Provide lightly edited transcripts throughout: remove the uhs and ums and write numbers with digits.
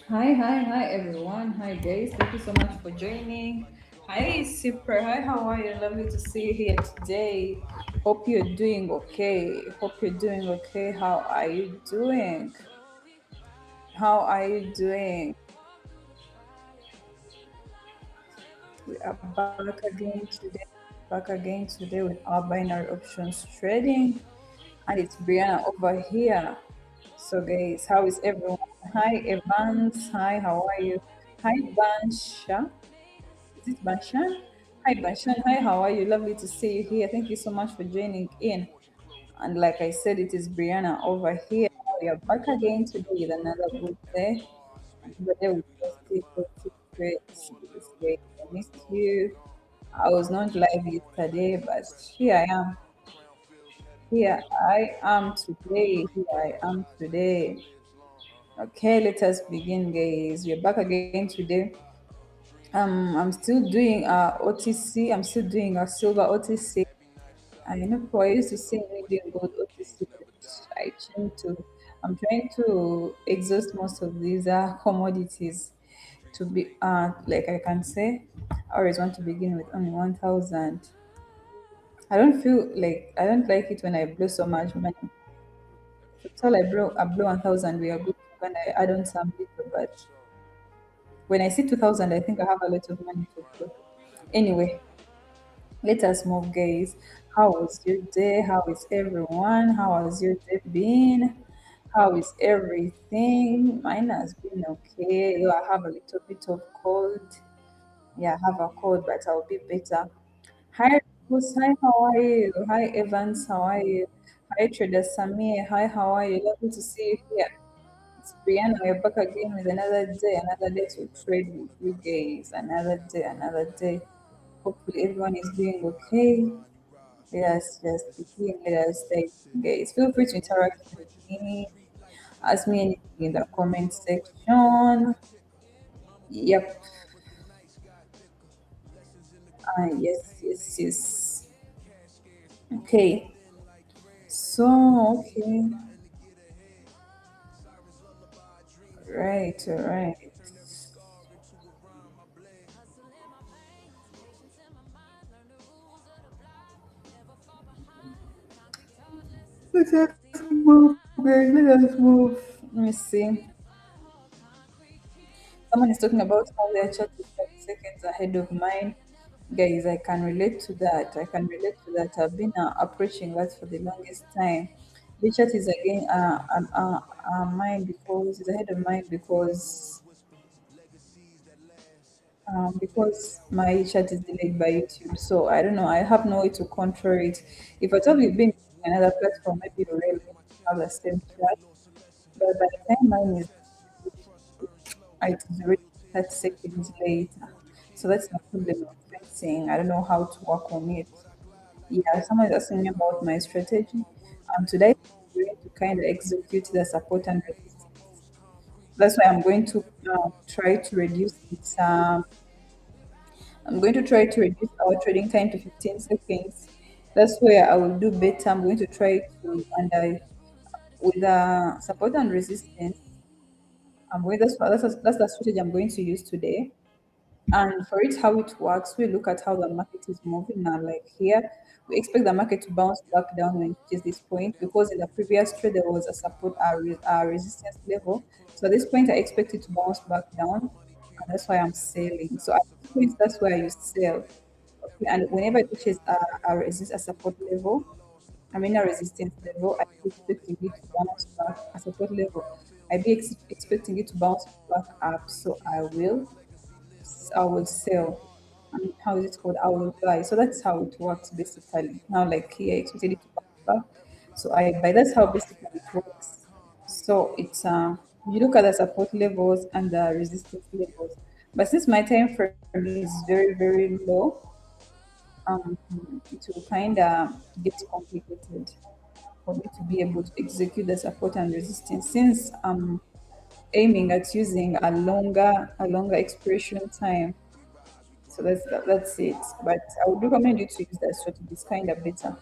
Hi, everyone. Hi, guys. Thank you so much for joining. Hi, Super. Hi, how are you? Lovely to see you here today. Hope you're doing okay. Hope you're doing okay. How are you doing? How are you doing? We are back again today. Back again today with our binary options trading. And it's Brianna over here. So, guys, how is everyone? Hi, Evans. Hi, how are you? Hi, Bansha. Is it Banshan? Hi, Banshan. Hi, how are you? Lovely to see you here. Thank you so much for joining in. And like I said, it is Brianna over here. We are back again today with another good day. Another day with positive traits. This day. I missed you. I was not live yesterday, but here I am. Here I am today. Here I am today. Okay, let us begin, guys. We're back again today. I'm still doing OTC. I'm still doing a silver OTC. I know people used to say me doing gold OTC, but I tend to. I'm trying to exhaust most of these commodities to be like I can say. I always want to begin with only 1,000. I don't like it when I blow so much money. Total I blow 1,000. We are good when I add on some little, but when I see 2,000, I think I have a lot of money to blow. Anyway, let us move, guys. How was your day? How is everyone? How has your day been? How is everything? Mine has been okay. Though I have a little bit of cold. Yeah, I have a cold, but I'll be better. Hi, Rose. Hi, how are you? Hi, Evans. How are you? Hi, Trader Samir. Hi, how are you? Lovely to see you here. It's Brianna. We're back again with another day to trade with you guys. Another day. Hopefully, everyone is doing okay. Yes, yes, begin. Let us say, guys, feel free to interact with me. Ask me anything in the comment section. Yep. Yes. Okay. Okay. All right. Let us move, guys. Let us move. Let me see. Someone is talking about how their chat is 30 seconds ahead of mine. Guys, I can relate to that. I can relate to that. I've been approaching that for the longest time. The chat is again mine because it's ahead of mine because my chat is delayed by YouTube. So I don't know. I have no way to control it. If at all you've been using another platform, maybe you really have the same chat. But by the time mine is it is already 30 seconds later. So that's the problem I'm facing. I don't know how to work on it. Yeah, someone is asking me about my strategy. Today I'm going to kind of execute the support and resistance. That's why I'm going to try to reduce it. I'm going to try to reduce our trading time to 15 seconds. That's where I will do better. I'm going to try to, and I, with the support and resistance, that's the strategy I'm going to use today. And for it, how it works, we look at how the market is moving now. Like here, we expect the market to bounce back down when it reaches this point because in the previous trade there was a resistance level. So at this point, I expect it to bounce back down. That's why I'm selling. So at this point, that's where you sell. Okay, and whenever it reaches a support level, I mean a resistance level, I be expecting it to bounce back. A support level, I be expecting it to bounce back up. So I will sell. I mean, how is it called? I will buy. So that's how it works basically. Now, like here, it's expected it to bounce back. So I buy. That's how basically it works. So it's you look at the support levels and the resistance levels. But since my time frame is very very low, it will kind of get complicated for me to be able to execute the support and resistance since I'm aiming at using a longer expiration time. So that's it. But I would recommend you to use that strategy. It's kind of better.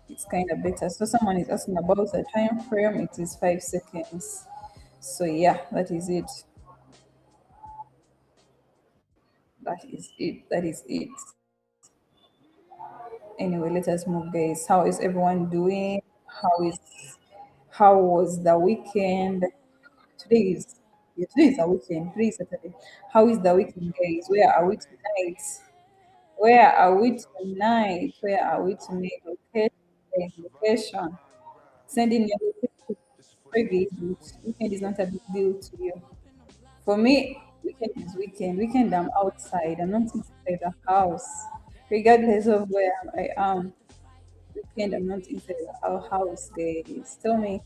It's kind of better. So someone is asking about the time frame. It is 5 seconds. So yeah, that is it. That is it. That is it. Anyway, let us move, guys. How is everyone doing? How was the weekend? Today is today is a weekend. Today is Saturday. How is the weekend, guys? Where are we tonight? Where are we tonight? Where are we tonight? Location, guys, location. Sending your location. Maybe weekend is not a big deal to you. For me, weekend is weekend. Weekend, I'm outside. I'm not inside the house. Regardless of where I am, weekend, I'm not inside our house, guys. Tell me,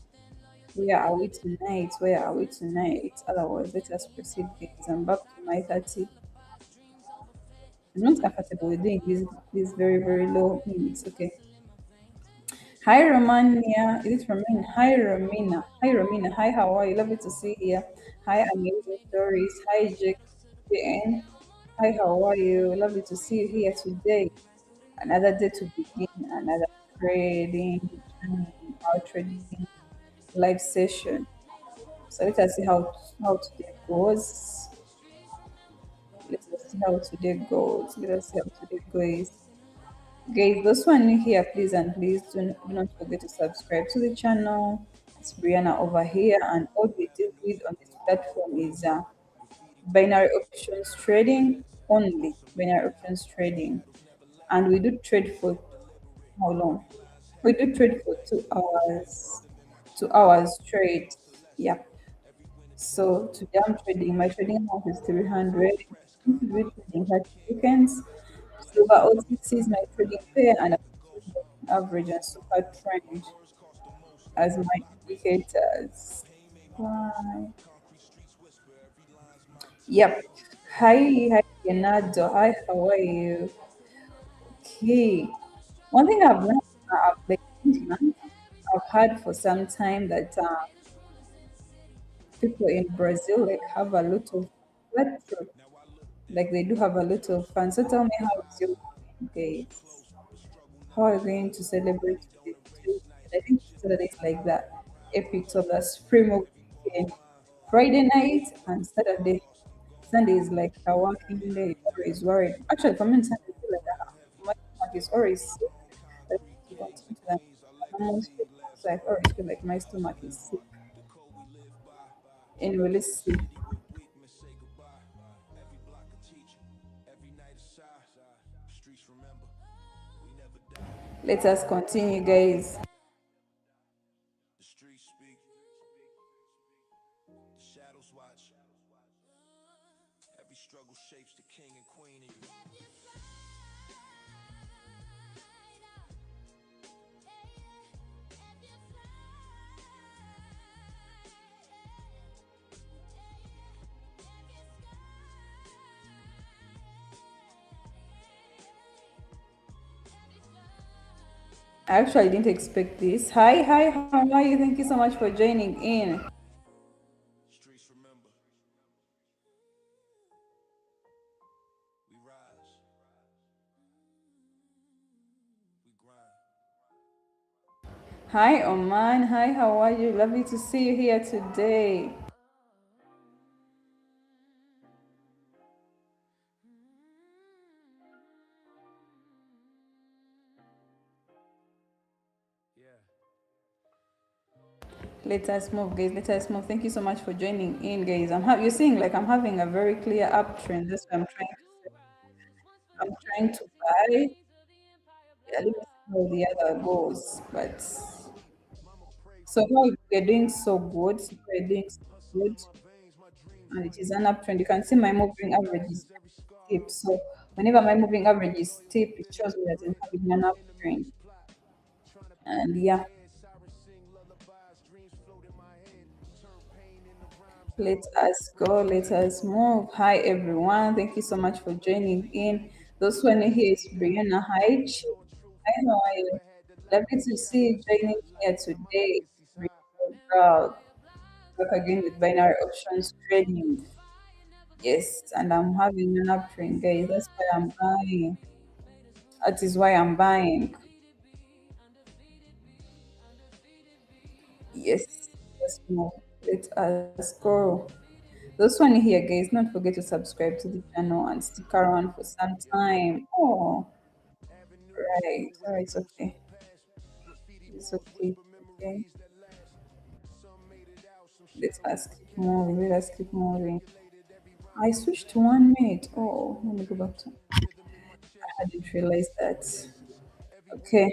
where are we tonight? Where are we tonight? Otherwise, let us proceed, guys. I'm back to my 30. I'm not comfortable with doing this very, very low minutes. Okay. Hi, Romania. Is it Romania? Hi, Romina. Hi, Romina. Hi, how are you? Lovely to see you here. Hi, Amazing Stories. Hi, JN. Hi, how are you? Lovely to see you here today. Another day to begin, another trading, our trading live session. So let us see how today goes. Let us see how today goes. Let us see how today goes. Guys, those who are new here, please and please do not forget to subscribe to the channel. It's Brianna over here, and all we deal with on this platform is binary options trading only. Binary options trading, and we do trade for how long? We do trade for 2 hours. 2 hours trade. Yep. So today I'm trading. My trading amount is 300. This is with trading 30 seconds. Silver OTC is my trading pair, and I'm using average and super trend as my indicators. Why? Yep. Hi, Leonardo. Hi, how are you? Okay. One thing I've learned, I've heard for some time that people in Brazil like have a lot of that's true. Like they do have a lot of fun. So tell me how is your weekend, guys? How are you going to celebrate with the I think Saturday is like that epic of the spring of weekend. Friday night and Saturday. Sunday is like a working day, always worried. Actually, for me, Sunday is like my stomach is always sick. Let's continue to that. I'm almost sick, so I always feel like my stomach is sick. Anyway, let's see. Let us continue, guys. I actually didn't expect this. Hi, how are you? Thank you so much for joining in. Hi, Oman. Hi, how are you? Lovely to see you here today. Let us move, guys. Let us move. Thank you so much for joining in, guys. You're seeing like I'm having a very clear uptrend. That's what I'm trying to buy. Yeah, let me see how the other goes. But so far we're doing so good. So far we're doing so good, and it is an uptrend. You can see my moving average is steep. So whenever my moving average is steep, it shows me that I'm having an uptrend. And yeah, let us go. Let us move. Hi everyone. Thank you so much for joining in. Those who are new here is Brianna. Hi, Chi. Hi, how are you? Lovely to see you joining here today. Brianna, girl. Back again with binary options trading. Yes, and I'm having an uptrend, guys. That's why I'm buying. That is why I'm buying. Yes, let's move. Let us go. Those one here, guys, don't forget to subscribe to the channel and stick around for some time. Oh, right. All right, it's okay. It's okay. Okay. Let us keep moving. Let us keep moving. I switched to 1 minute. Oh, let me go back to. I didn't realize that. Okay.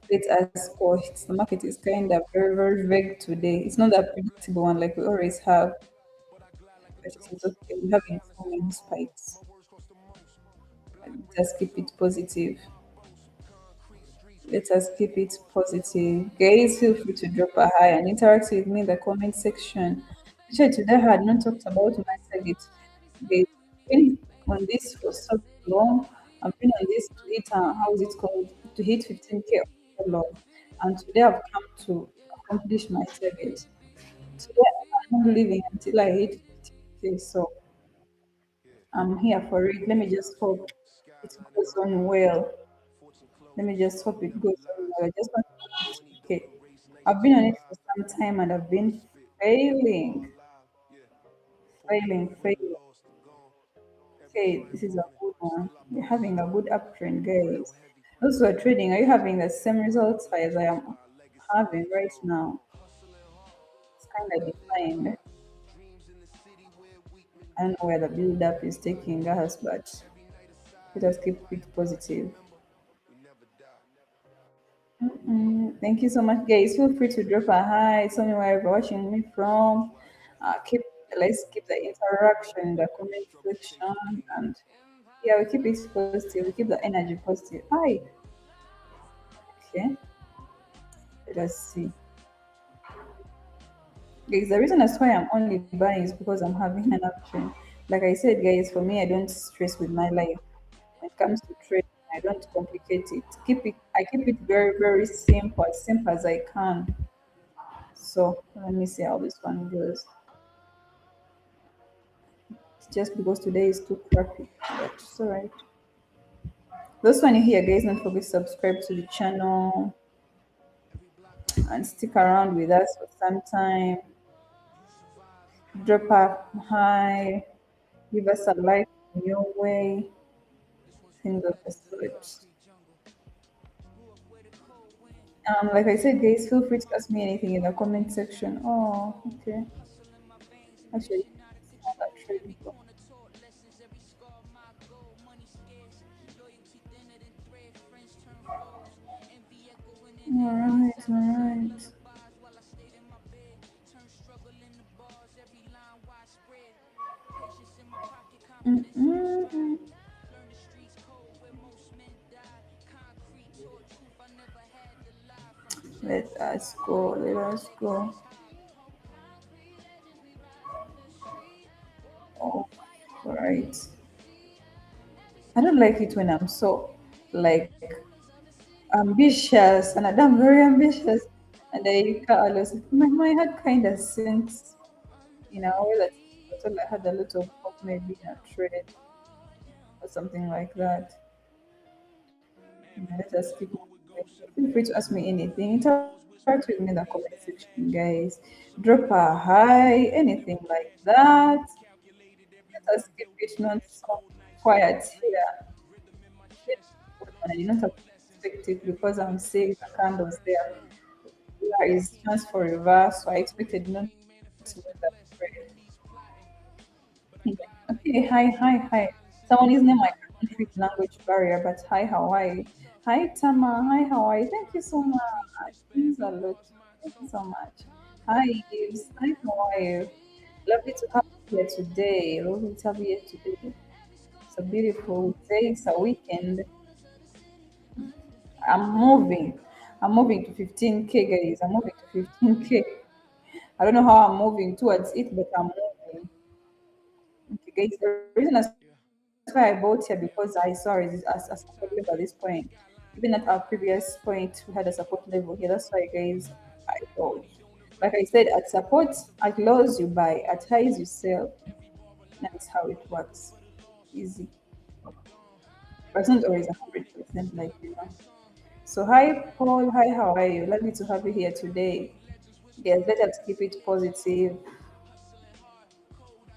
Let us go. The market is kind of very, very vague today. It's not that predictable one like we always have, but it is okay. We're having so many spikes. Just keep it positive. Let us keep it positive. Guys, feel free to drop a hi and interact with me in the comment section. Actually, today I had not talked about my target. Guys, I've been on this for so long. I've been on this to hit, how is it called? To hit 15K for long. And today I've come to accomplish my target. Today I'm not leaving until I hit 15K. So I'm here for it. Let me just hope it goes on well. Let me just hope it goes on well. I just want to okay. I've been on it for some time and I've been failing, failing. Okay, this is a good one. You're having a good uptrend, guys. Those who are trading, are you having the same results as I am having right now? It's kind of defined. I don't know where the build up is taking us, but let us keep it positive. Thank you so much, guys. Feel free to drop a hi. Tell me where you're watching me from. Keep Let's keep the interaction in the comment section, and yeah, we keep it positive. We keep the energy positive. Hi, okay. Let us see, guys. The reason as why I'm only buying is because I'm having an option. Like I said, guys, for me, I don't stress with my life when it comes to trading. I don't complicate it. I keep it very, very simple, as simple as I can. So let me see how this one goes. Just because today is too crappy, but it's alright. Those one here, guys, don't forget to subscribe to the channel and stick around with us for some time. Drop a hi, give us a like in your way, things of the sort. Like I said, guys, feel free to ask me anything in the comment section. Oh, okay. Actually, it's not that true. Alright, alright. Mm-mm. Let us go, let us go. Oh, alright. I don't like it when I'm so like ambitious and I'm very ambitious. And I always my heart kind of sinks in a way that I thought I had a lot of hope maybe in a trade or something like that. Let us keep moving. Feel free to ask me anything. Interact with me in the comment section, guys. Drop a hi, anything like that. Let us keep it not so quiet here. I did not expect it because I'm seeing the candles there. Here is chance for reverse, so I expected not to let that trade. Okay, hi. Someone is name I can't read language barrier, but hi, how are you? Hi, Tama. Hi, how are you? Thank you so much. Means a lot. Thank you so much. Hi, Yves. Hi, how are you? Lovely to have you here today. Lovely to have you here today. It's a beautiful day. It's a weekend. I'm moving. I'm moving to 15K, guys. I'm moving to 15K. I don't know how I'm moving towards it, but I'm moving. Okay, guys. The reason that's why I bought here because I saw it as a support level at this point. Even at our previous point, we had a support level here. That's why, guys, I bought. Like I said, at support, at lows you buy, at highs you sell. That's how it works. Easy. But it's not always 100% like you know. So hi Paul, hi, how are you? Lovely to have you here today. Yes, better to keep it positive.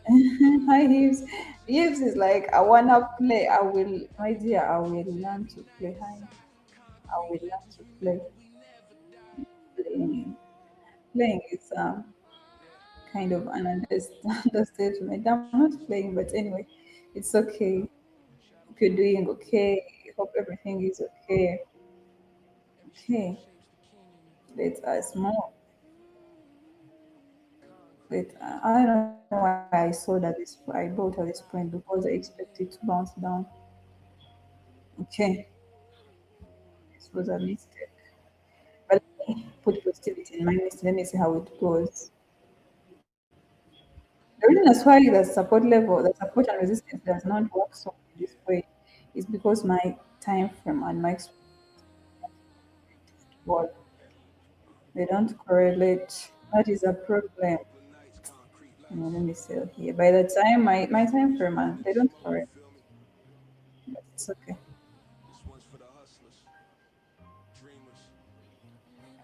Hi Hives. Hives is like I wanna play. I will my dear, I will learn to play. Hi. I will learn to play. Playing, playing is kind of an understatement. I'm not playing, but anyway, it's okay. Hope you're doing okay. Hope everything is okay. Okay, let us move. I don't know why I saw that this I bought at this point because I expected to bounce down. Okay, this was a mistake. But let me put positivity in my mistake. Let me see how it goes. The reason that's why the support level, the support and resistance does not work so this way is because my time frame and my well, they don't correlate. That is a problem. Let me see here. By the time my time frame and they don't correlate, but it's okay.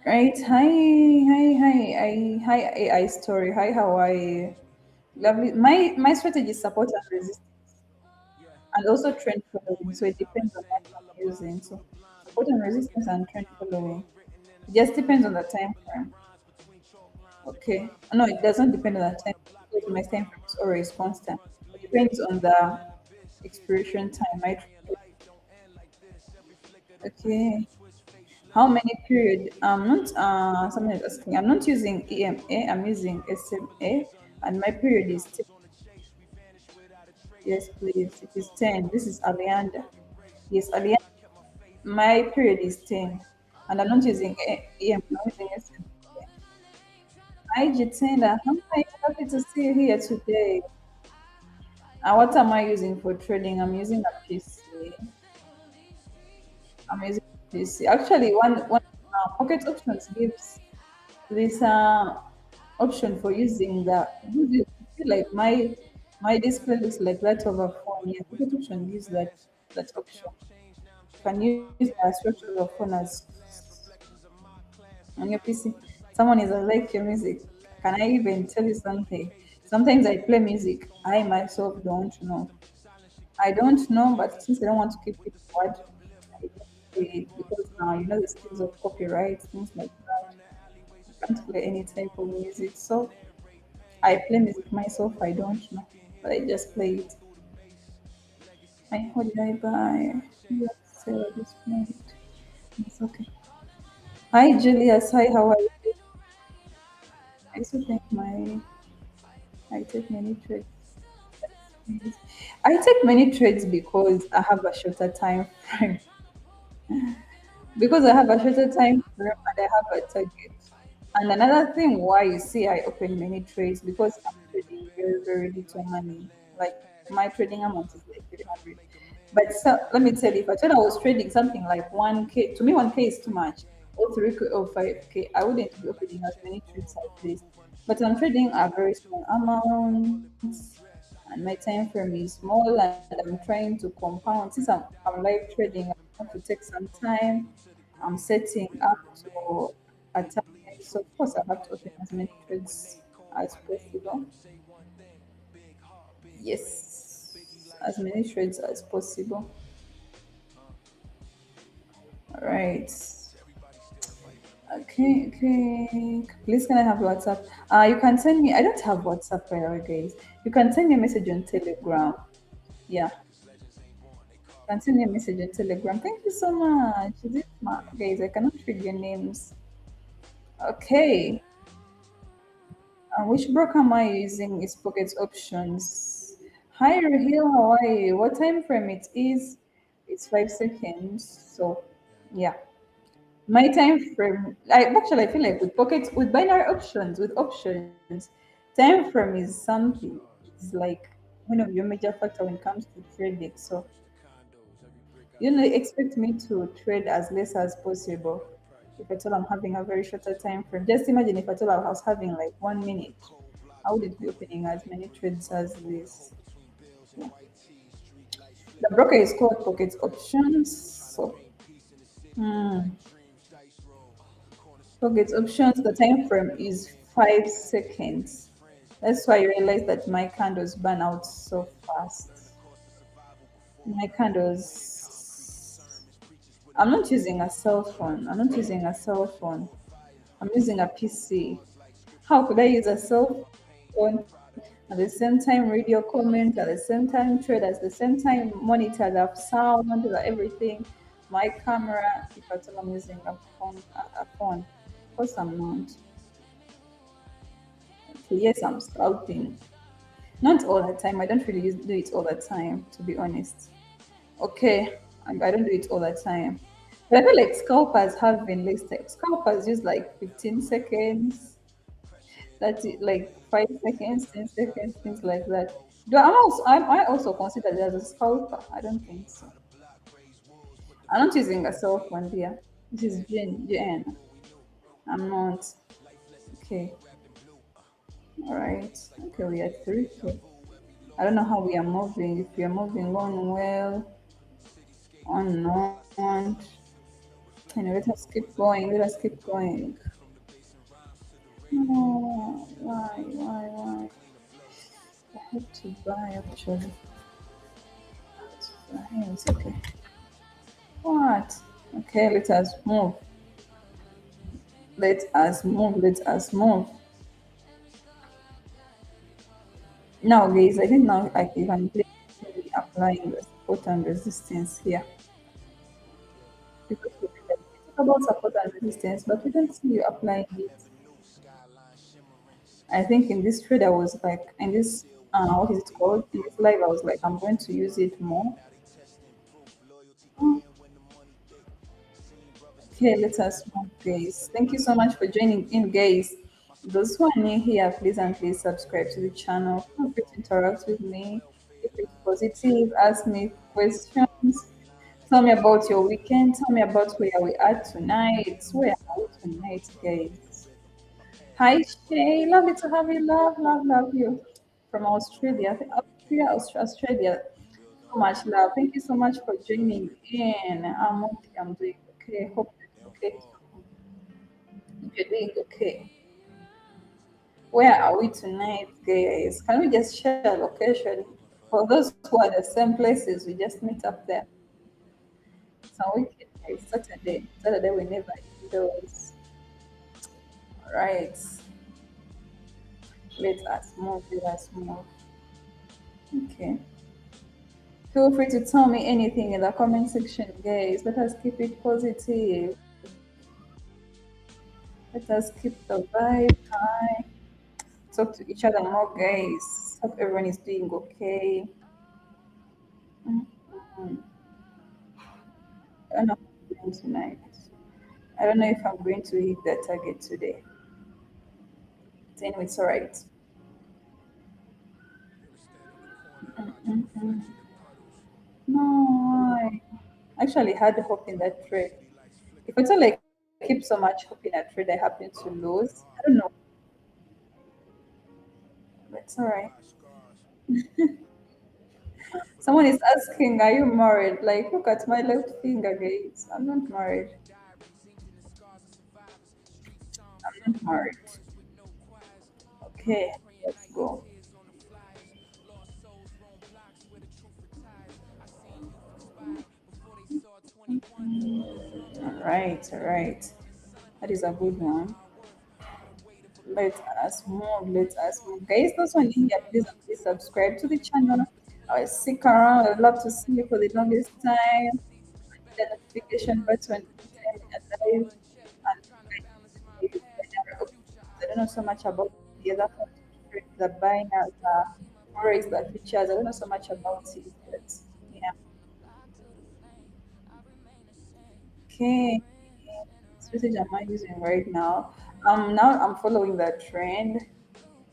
Right. Hi, AI story. Hi, how are you? Lovely. My strategy is support and resistance, and also trend following. So it depends on what I'm using. So support and resistance and trend following. It just depends on the time frame. Okay. No, it doesn't depend on the time because my time frame is always constant. It depends on the expiration time. I okay. How many period? I'm not someone is asking. I'm not using EMA, I'm using SMA and my period is 10. Yes, please. It is 10. This is Alianda. Yes, Alianda. My period is 10. And I'm not using EM, I'm using SMA. Hi Jitenda. Hi, happy to see you here today. What am I using for trading? I'm using a PC. I'm using a PC. Actually, one Pocket Options gives this option for using the like my display looks like that of a phone. Yeah, Pocket Option gives that option. You can use the structure of a phone as on your PC. Someone is like your music. Can I even tell you something? Sometimes I play music. I myself don't know. I don't know, but since I don't want to keep it quiet, I just play it because now you know the skills of copyright, things like that. I can't play any type of music. So I play music myself, I don't know. But I just play it. What did I buy? Let's sell at this point. It's okay. Hi Julius, hi, how are you? I also think I take many trades. I take many trades because I have a shorter time frame. Because I have a shorter time frame and I have a target. And another thing why you see I open many trades because I'm trading very, very little money. Like my trading amount is like 300. But so, let me tell you, if I thought I was trading something like 1K, to me 1K is too much, or 3K or 5K, I wouldn't be opening as many trades like this. But I'm trading a very small amount and my time frame is small and I'm trying to compound. Since I'm live trading, I want to take some time. I'm setting up to a target. So of course I have to open as many trades as possible. Yes, as many trades as possible. All right. Okay, okay. Please, can I have WhatsApp? You can send me. I don't have WhatsApp, by the way, guys. You can send me a message on Telegram. Yeah, you can send me a message on Telegram. Thank you so much. Is it guys? I cannot read your names. Okay. Which broker am I using? Is Pocket Options. Hi, Rahil. How are you? What time frame it is? It's 5 seconds. So, yeah. My time frame, I feel like with pockets, with binary options, with options, time frame is something. It's like one of your major factor when it comes to trading. So expect me to trade as less as possible. If at all I'm having a very shorter time frame, just imagine if at all I was having like 1 minute, I wouldn't be opening as many trades as this. Yeah. The broker is called Pocket Options. So, hmm. Pocket Options, the time frame is 5 seconds. That's why I realized that my candles burn out so fast. My candles. I'm not using a cell phone. I'm not using a cell phone. I'm using a PC. How could I use a cell phone at the same time radio comment, at the same time trade, at the same time monitor the sound, the everything, my camera, if at all I'm using a phone. Of course I'm not. Okay, yes, I'm scalping. Not all the time. I don't really do it all the time, to be honest. Okay, I don't do it all the time. But I feel like scalpers have been listed. Scalpers use like 15 seconds, like 5 seconds, 10 seconds, things like that. Do I also consider that as a scalper? I don't think so. I'm not using a cell phone here. This is Jen. I'm not. Okay, all right. Okay, we are three. Okay. I don't know how we are moving. If we are moving on well, on. Anyway, let us keep going. Let us keep going. No, why? I have to buy actually. It's okay. What? Okay, let us move. Let us move. Let us move. Now, guys, I think now I can play applying the support and resistance here. Because we talk about support and resistance, but we don't see you applying it. I think in this trade, I was like, in this, what is it called? In this live, I was like, I'm going to use it more. Mm, okay, let us move, guys. Thank you so much for joining in, guys. Those who are new here, please and please subscribe to the channel. Feel free to interact with me. If it's positive, ask me questions. Tell me about your weekend. Tell me about where we are tonight. Where are we tonight, guys? Hi, Shay. Lovely to have you. Love you. From Australia. I think Australia. So much love. Thank you so much for joining in. I'm doing okay. Hope you're okay. If you're doing okay. Where are we tonight, guys? Can we just share a location? For those who are the same places, we just meet up there. It's a weekend, it's Saturday. Saturday we never indoors. Right. Let us move. Let us move. Okay. Feel free to tell me anything in the comment section, guys. Let us keep it positive. Let us keep the vibe high. Talk to each other more, guys. Hope everyone is doing okay. Mhm. I don't know how I'm doing tonight. I don't know if I'm going to hit that target today. But anyway, it's all right. Mhm. No, I actually had hope in that trade. If it's all like keep so much hope in a trade, I happen to lose. I don't know, but it's all right. Someone is asking, "Are you married?" Like, look at my left finger, guys. I'm not married. I'm not married. Okay, let's go. All right, all right. That is a good one. Let us move. Let us move. Guys, those one in here, please subscribe to the channel. I'll stick around. I'd love to see you for the longest time. The notification button anytime we are live. And guys, I don't know so much about the other countries, the binary, the forex, the features. I don't know so much about it, but yeah. Okay. This message am I using right now? Now I'm following that trend.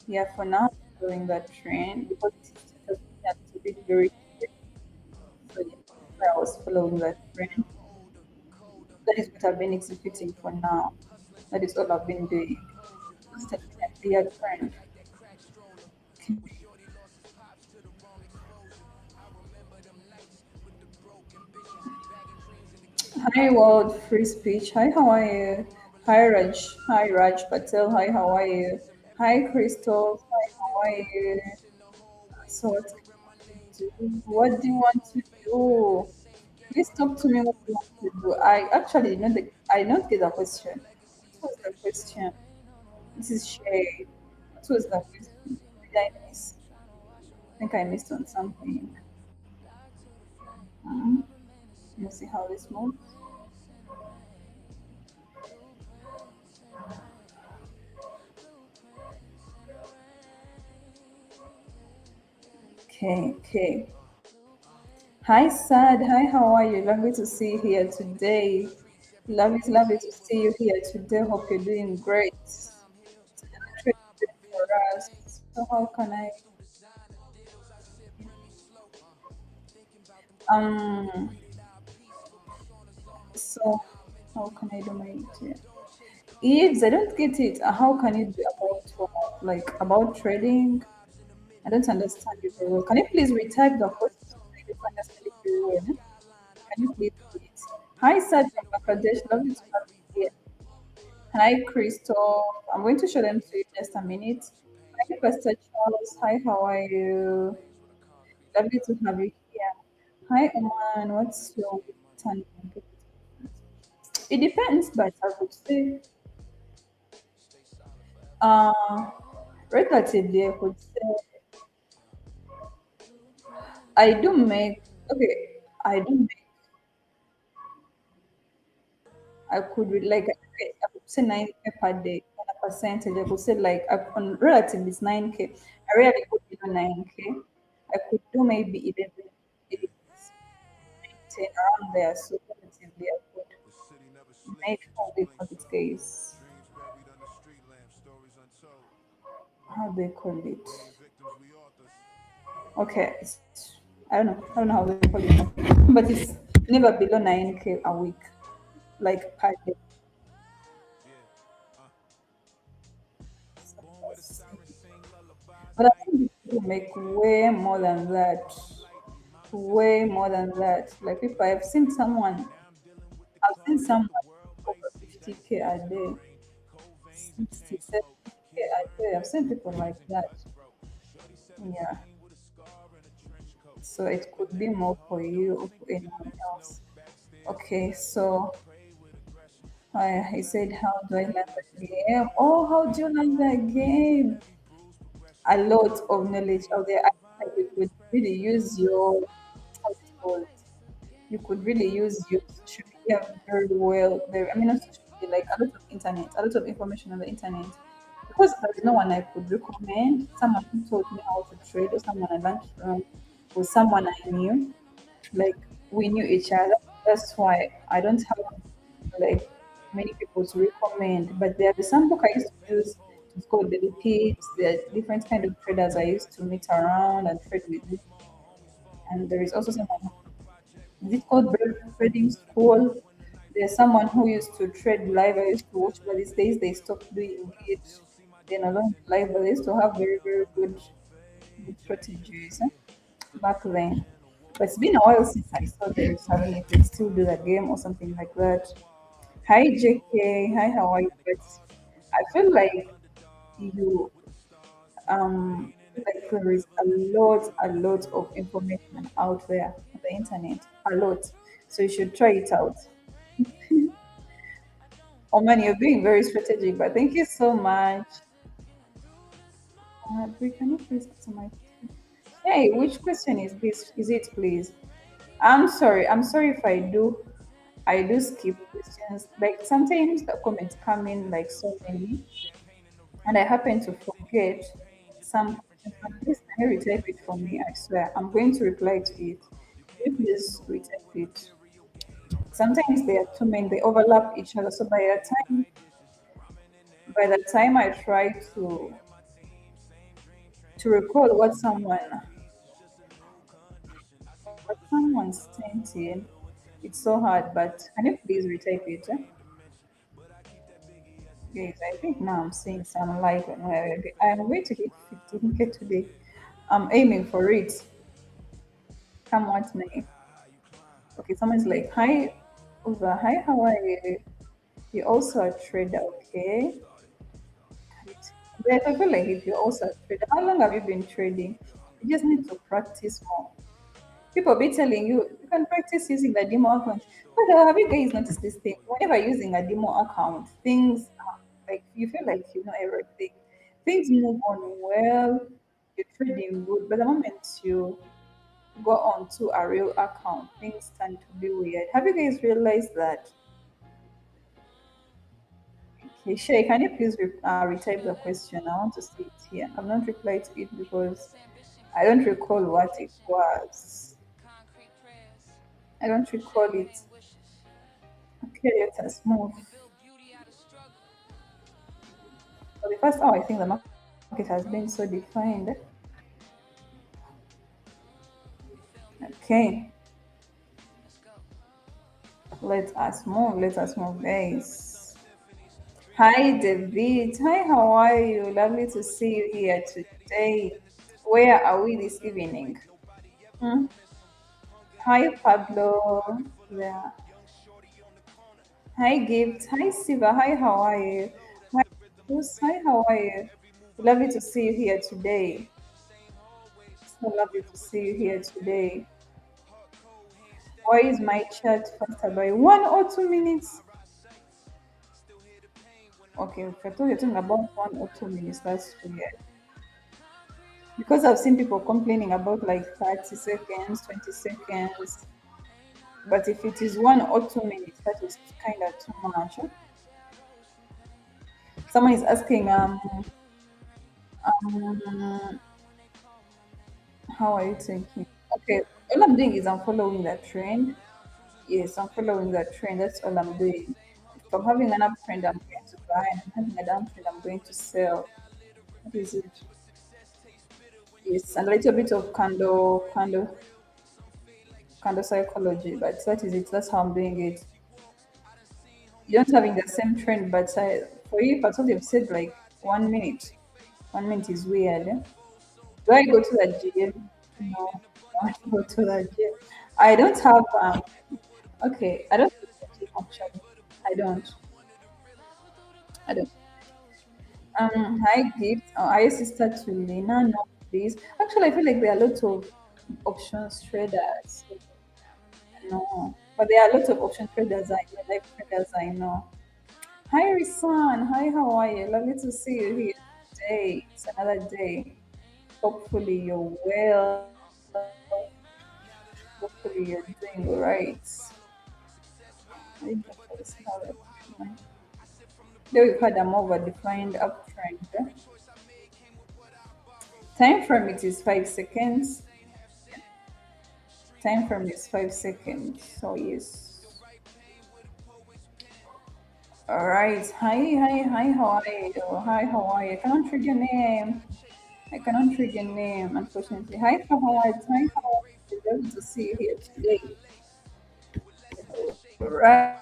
Yeah, for now, I'm following that trend because it has been a little bit very quick. So yeah, I was following that trend. That is what I've been executing for now. That is all I've been doing. It's has been a clear trend. Hi, world free speech. Hi, how are you? Hi, Raj. Hi, Raj Patel. Hi, how are you? Hi, Crystal. Hi, how are you? So, what do you do? What do you want to do? Please talk to me. What you want to do? I actually I not get the question. What was the question? This is Shay. What was the question? Did I miss? I think I missed on something. Hmm. Let me see how this moves. Okay, okay. Hi, Sad. Hi, how are you? Lovely to see you here today. Lovely to see you here today. Hope you're doing great. It's a great day for us. So how can I um so how can I do my yeah. If I don't get it, how can it be about like about trading? I don't understand you very well. Can you please retype the question? I don't understand it very well. Can you please do it? Hi, Sad from Bangladesh. Lovely to have you here. Hi, Crystal. I'm going to show them to you in just a minute. Hi, Pastor Charles. Hi, how are you? Lovely to have you here. Hi, Oman. What's your turn? It depends, but I would say, uh, relatively, I would say I do make, okay, I do make, I could like, okay, I could say 9K per day on a percentage. I could say like, on relatively it's 9K. I really could do 9K. I could do maybe 11, 8, 10 around there. So relatively, I could make all the these days. How they call it? Okay, I don't know how they call it, but it's never below 9K a week, like per day. But I think people make way more than that. Way more than that. Like if I've seen someone, I've seen someone over 50K a day, 60, 70K a day. I've seen people like that. Yeah. So it could be more for you or for anyone else. Okay, so he said, how do I learn the game? Oh, how do you learn the game? A lot of knowledge out there. I think that you could really use your, what's it called? You could really use your social media very well. Very, I mean, not social media, like a lot of internet, a lot of information on the internet. Because there is no one I could recommend, someone who taught me how to trade, or someone I learned from, or someone I knew. Like we knew each other. That's why I don't have like many people to recommend. But there is some book I used to use. It's called Daily Pips. There are different kind of traders I used to meet around and trade with. And there is also someone, is it called Brave Trading School? There's someone who used to trade live. I used to watch, but these days they stopped doing it. They're no longer live, but they used to have very good strategies back then. But it's been a while since I saw them. So I don't know if they still do the game or something like that. Hi JK, hi, how are you? But I feel like you like there is a lot of information out there on the internet. A lot. So you should try it out. Oh man, you're being very strategic, but thank you so much. Brie, can you please answer my Hey, which question is this? Is it please? I'm sorry. I'm sorry if I do skip questions. Like sometimes the comments come in like so many, and I happen to forget some questions. But please can you retype it for me? I swear. I'm going to reply to it. Can you please retype it? Sometimes they are too many, they overlap each other. So by the time I try to recall what someone sent in, it's so hard. But can you please retype it? Yes, I think now I'm seeing some light on where I'm going to hit 15K today. I'm aiming for it. Come what may. Okay, someone's like, hi, over. Hi, how are you? You're also a trader, okay? But I feel like if you're also a trader, how long have you been trading? You just need to practice more. People be telling you you can practice using the demo account. But have you guys noticed this thing? Whenever using a demo account, things like you feel like you know everything. Things move on well, you're trading good, but the moment you go on to a real account, things tend to be weird. Have you guys realized that? Okay, Shay, can you please retype the question? I want to see it here. I've not replied to it because I don't recall what it was. I don't recall it. Okay, let us move. For the first hour, I think the market has been so defined. Okay, let us move. Let us move, guys. Hi, David. Hi, how are you? Lovely to see you here today. Where are we this evening? Hmm? Hi, Pablo. Yeah. Hi, Gift. Hi, Siva. Hi, how are you? Hi, Bruce. Hi, how are you? Lovely to see you here today. So lovely to see you here today. Why is my chat faster by 1 or 2 minutes? Okay, if I thought you're talking about 1 or 2 minutes, that's weird. Because I've seen people complaining about like 30 seconds, 20 seconds. But if it is 1 or 2 minutes, that is kind of too much. Someone is asking, um, how are you thinking? Okay, all I'm doing is I'm following that trend. Yes, I'm following that trend. That's all I'm doing. If I'm having an uptrend, I'm going to buy, and I'm having a downtrend, I'm going to sell. What is it? Yes, and a little bit of candle psychology, but that is it. That's how I'm doing it. You don't having the same trend, but for you, if I told you said like 1 minute, 1 minute is weird. Eh? Do I go to the gym? No, I don't go to the gym. I don't have okay, I don't go to the gym actually. I don't. I don't. Hi, Gift. Hi, Sister Tulina. No, please. Actually, I feel like there are lots of options traders. No, but there are lots of option traders I know, like traders I know. Hi, Risan. Hi, how are you? Lovely to see you here today. It's another day. Hopefully, you're well. Hopefully, you're doing all right. I think that's how it- There we've had a more of a defined uptrend. Time frame it is 5 seconds. Time frame is 5 seconds. So yes. All right. Hi, hi, hi. How are you? Hi, how are you? I cannot read your name. I cannot read your name, unfortunately. Hi, Fahad. Hi, Fahad. Lovely to see you here today. Right.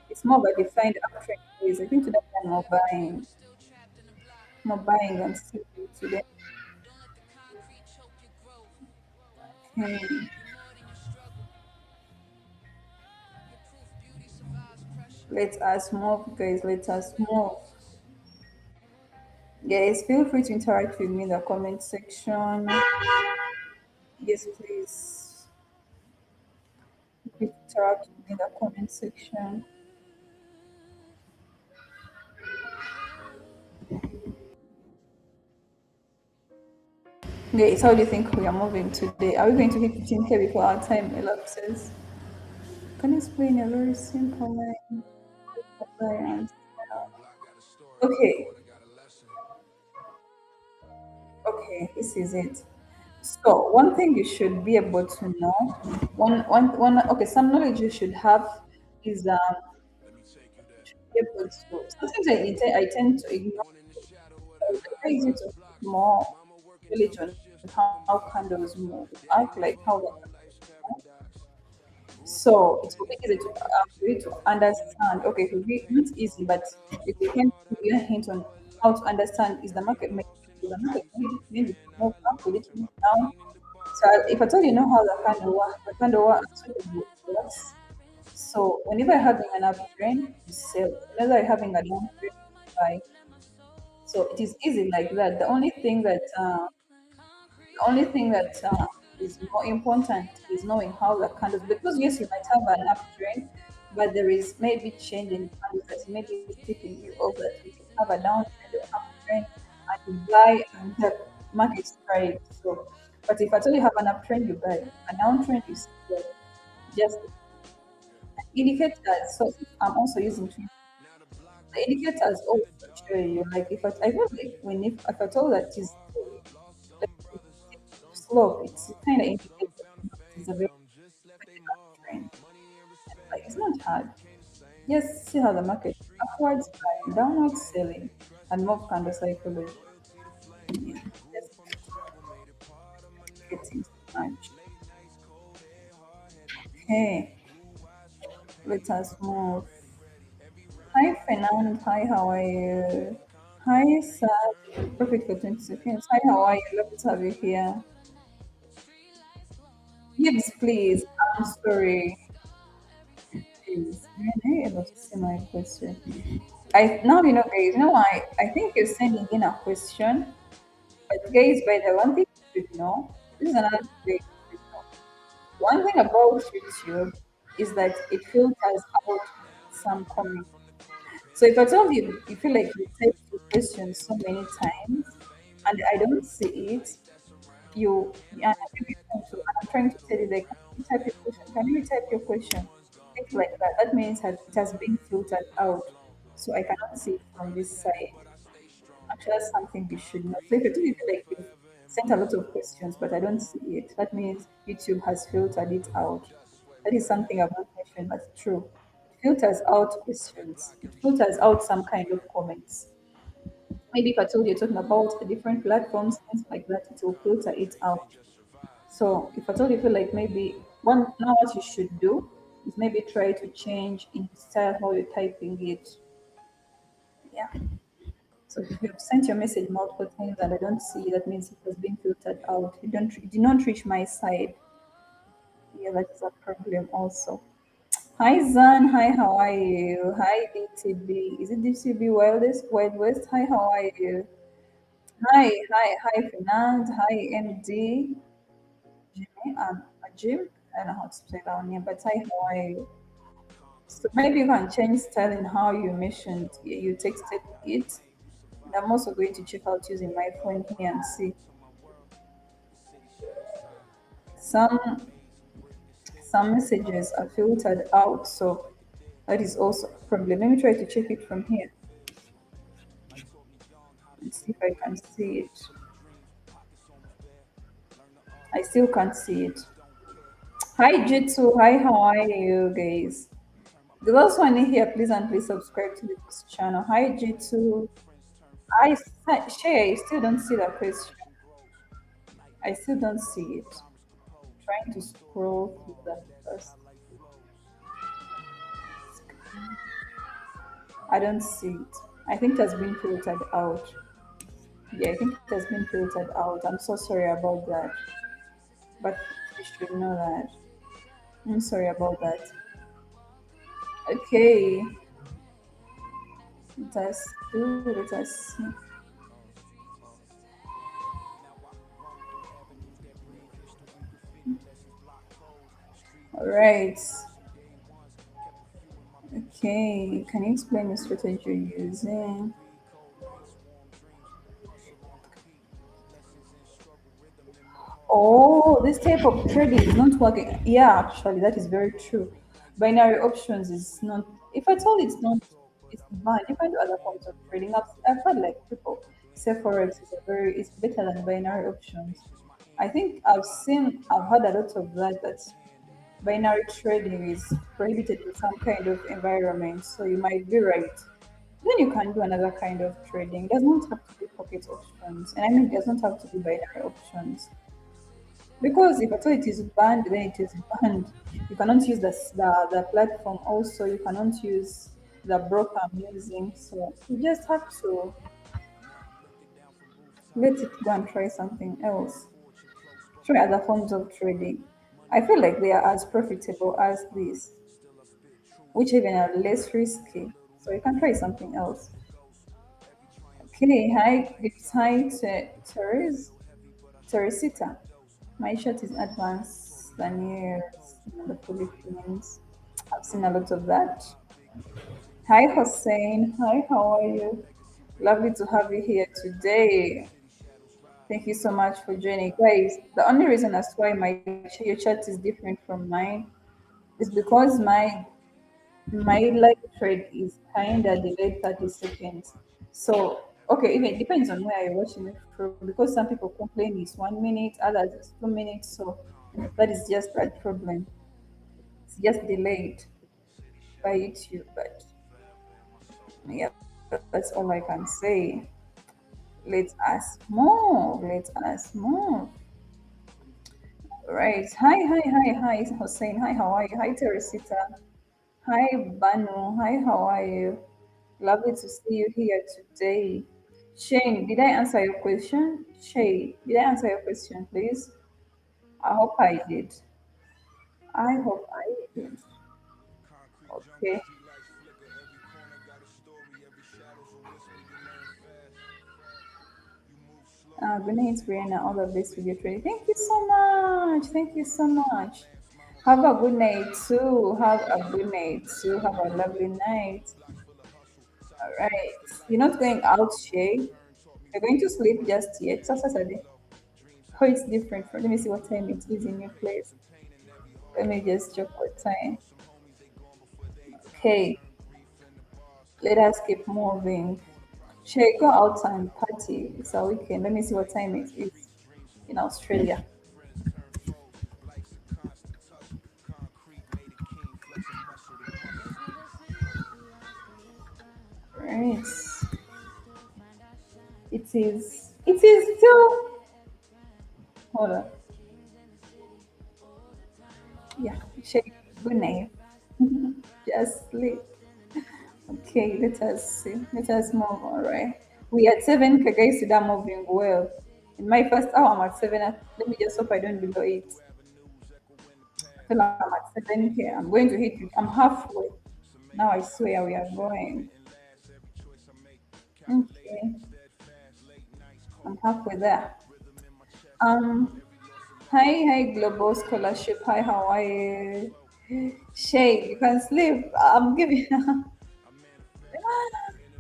It's more of a defined uptrend phase. I think today I'm more buying and selling today. Hmm. Let us move, guys. Let us move. Guys, feel free to interact with me in the comment section. Yes, please. Interact with me in the comment section. Okay, so how do you think we are moving today? Are we going to hit 15K before our time elapses? Can you explain a very simple way? Compliance. Okay, okay, this is it. So one thing you should be able to know, okay, some knowledge you should have is be able to. Sometimes I tend to ignore. It's very easy to put more knowledge on how candles move. I feel like how the so it will be easy to for you to understand. Okay, it will be not easy, but it will give you a hint on how to understand is the market making the market maybe to move up, will it move down? So if at all you know how the candle work actually works. So whenever you're having an uptrend, you sell. Whenever you're having a downtrend, you buy. So it is easy like that. The only thing that is more important is knowing how the candles, because yes, you might have an uptrend, but there is maybe change in candles that maybe is tipping you off that you can have a downtrend or uptrend and you buy and the market strike. So, but if at all you have an uptrend, you buy. A downtrend, you sell. Just indicators. So I'm also using the indicators also show you like I feel like when if I told that is like slope, it's kind of indicates that it's a very critical trend. Like it's not hard. Just see how the market upwards buying, downwards selling, and move candle psychology. Yeah, just getting so much. Okay, let us move. Hi Fernand, hi, how are you? Hi Sir, perfect for 20 seconds. Hi, how are you? Love to have you here. Yes, please. I'm sorry. Please. Am I able to see my question? I now you know, guys. You know why? I think you're sending in a question, but guys, by the one thing you should know, this is another thing you should know. One thing about YouTube is that it filters out some comments. So if I told you, you feel like you typed your question so many times, and I don't see it, and I'm trying to tell you like, can you type your question? Can you type your question? Things like that. That means that it has been filtered out, so I cannot see it from this side. Actually, that's something you should know. So if you do feel like you've sent a lot of questions, but I don't see it, that means YouTube has filtered it out. That is something I've not mentioned, but it's true. It filters out questions. It filters out some kind of comments. Maybe if I told you you're talking about the different platforms, things like that, it will filter it out. So if at all you feel like maybe one now what you should do is maybe try to change in style how you're typing it. Yeah. So if you've sent your message multiple times and I don't see, that means it has been filtered out. You did not reach my side. Yeah, that's a problem also. Hi Zan, hi, how are you? Hi DTB. Is it DTB Wildest Wild West? Hi, how are you? Hi, Finance. Hi, MD. Jimmy, Jim. I don't know how to spell that name, but hi, how are you? So maybe you can change style in how you mentioned you texted it. And I'm also going to check out using my phone here and see some some messages are filtered out. So that is also a problem. Let me try to check it from here and see if I can see it. I still can't see it. Hi Jitsu, hi, how are you guys? The last one in here, please and please subscribe to this channel. Hi Jitsu. Shay, I still don't see that question. I still don't see it. Trying to scroll through that first. I don't see it. I think it has been filtered out. Yeah, I think it has been filtered out. I'm so sorry about that. But you should know that. I'm sorry about that. Okay. Let us see. All right. Okay. Can you explain the strategy you're using? Oh, this type of trading is not working. Yeah, actually, that is very true. Binary options is not. If at all, it's not. It's banned. You can do other forms of trading. I've heard like people say forex is a very it's better than binary options. I think I've heard a lot of that. That binary trading is prohibited in some kind of environment. So you might be right. Then you can do another kind of trading. It does not have to be pocket options, and I mean, it does not have to be binary options. Because if at all it is banned, then it is banned. You cannot use the platform. Also, you cannot use the broker I'm using. So you just have to let it go and try something else. Try other forms of trading. I feel like they are as profitable as this, which even are less risky. So you can try something else. Okay, hi, it's hi to Therese, Teresita. My shot is advanced than yours in the Philippines. I've seen a lot of that. Hi, Hussein. Hi, how are you? Lovely to have you here today. Thank you so much for joining. Guys, the only reason as to why your chat is different from mine is because my live thread is kind of delayed 30 seconds. So, okay, even it depends on where you're watching it from because some people complain it's 1 minute, others it's 2 minutes. So, that is just that problem. It's just delayed by YouTube. But yeah, that's all I can say. Let us move. Let us move. Right. Hi, hi, hi, hi, Hussein. Hi, how are you? Hi, Teresita. Hi, Banu. Hi, how are you? Lovely to see you here today. Shane, did I answer your question? Shay, did I answer your question, please? I hope I did. I hope I did. Okay. Good night, Brianna. All the best with your training. Thank you so much. Thank you so much. Have a good night too. Have a good night too. Have a lovely night. All right. You're not going out, Shay. You're going to sleep just yet. It's Saturday. Oh, it's different. Let me see what time it is in your place. Let me just check what time. Okay. Let us keep moving. Shay, go out and party. It's a weekend. Let me see what time it is in Australia. Right. It is still. Hold on. Yeah. Shay, good night. Just sleep. Okay, let us see. Let us move. All right. We at 7. Guys, that moving well. In my first hour, I'm at 7. Let me just hope I don't below 8. I feel like I'm at 7 here. I'm going to hit it. I'm halfway. Now I swear we are going. Okay. I'm halfway there. Um, hi, Global Scholarship. Hi, how are you? Shay, you can sleep. I'm giving.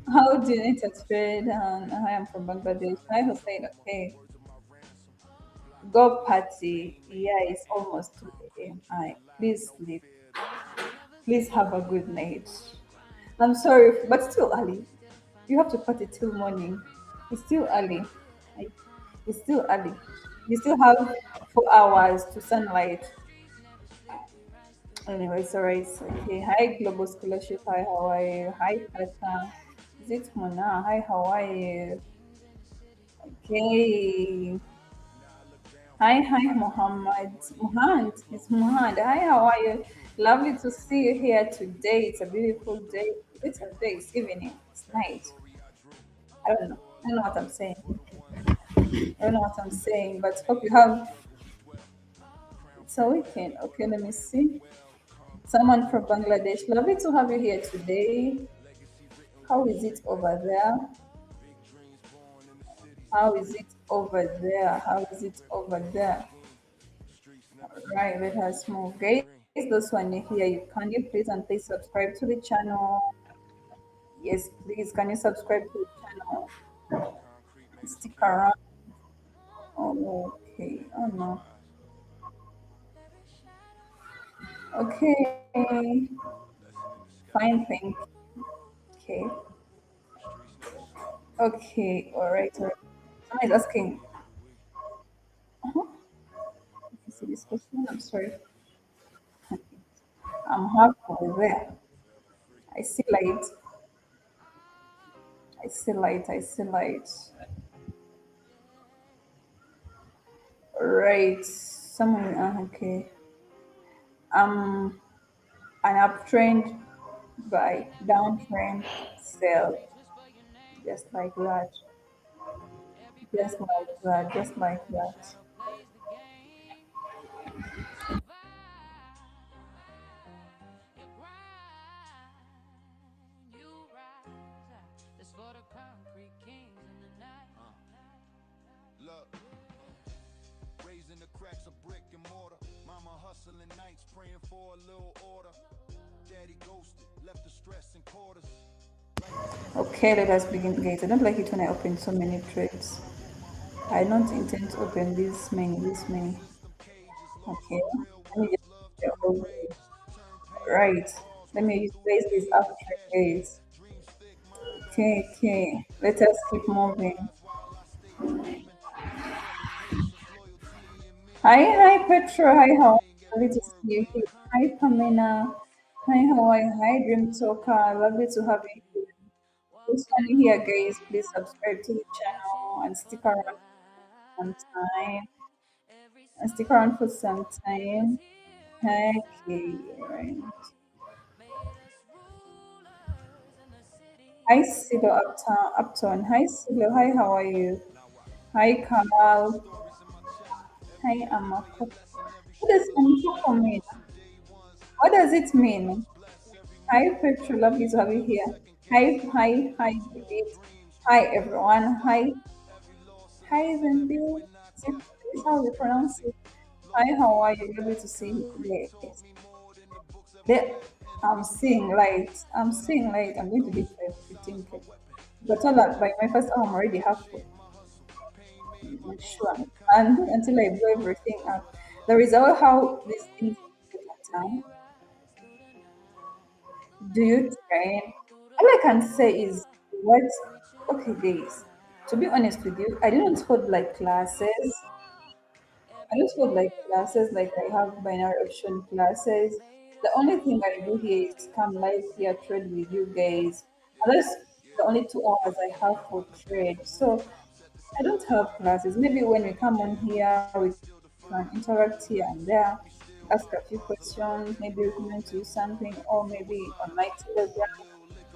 How do you need to trade? Hi, I'm from Bangladesh. Hi, Hussein. Okay. Go party. Yeah, it's almost 2 a.m. Please sleep. Please have a good night. I'm sorry, but it's still early. You have to party till morning. It's still early. Like, it's still early. You still have 4 hours to sunlight. Anyway, it's alright. It's okay. Hi, Global Scholarship. Hi, how are you? Hi, Tata. Is it Mona? Hi, how are you? Okay. Hi, Muhammad. Muhammad, it's Muhammad. Hi, how are you? Lovely to see you here today. It's a beautiful day. It's a day. It's evening. It's night. I don't know. I don't know what I'm saying. I don't know what I'm saying, but hope you have. It's a weekend. Okay, let me see. Someone from Bangladesh. Lovely to have you here today. How is it over there? How is it over there? How is it over there? Right, let us move. Guys, those one here, can you please and please subscribe to the channel? Yes, please. Can you subscribe to the channel? Stick around. Oh, okay. Oh no. Okay. Fine, thank you. Okay. Okay. All right. All right. Someone is asking. Uh-huh. You see this question? I'm sorry. I'm halfway there. I see light. I see light. I see light. Right. Someone. Okay. Um, an uptrend by downtrend sell. Just like that. Just like that. Just like that. Look, raising the cracks of brick and mortar. Mama hustling nights, praying for a little order. Daddy ghosted, left the stress in quarters. Okay, let us begin, guys. I don't like it when I open so many trades. I don't intend to open this many, this many. Okay, let me just right. Let me use this after guys. Okay, okay. Let us keep moving. Hi, Petra. Hi, how are you? Lovely to see you here. Hi, Pamela. Hi, how are you? Hi, Dream Talker. Lovely to have you here. Who's finally here, guys? Please subscribe to the channel and stick around for some time. And stick around for some time. Okay, right. Hi, Silo Upton. Hi, Silo. Hi, how are you? Hi, Kamal. Hi, Amako. What does Amako mean? What does it mean? Hi, Petra. Lovely to have you here. Hi, David. Hi, everyone. Hi, Zenbi. Is how we pronounce it. Hi, how are you? Lovely to see you. Yes. There, I'm seeing light. I'm seeing light. I'm going to be 15K. But all that by my first hour, I'm already halfway. I'm sure. And until I blow everything up. The result, how these things get down. Do you train? All I can say is what, okay, guys. To be honest with you, I didn't hold like classes. I don't hold like classes like I have binary option classes. The only thing I do here is come live here, trade with you guys. And that's the only 2 hours I have for trade. So I don't have classes. Maybe when we come on here, we can interact here and there, ask a few questions, maybe recommend to you something, or maybe on my Telegram,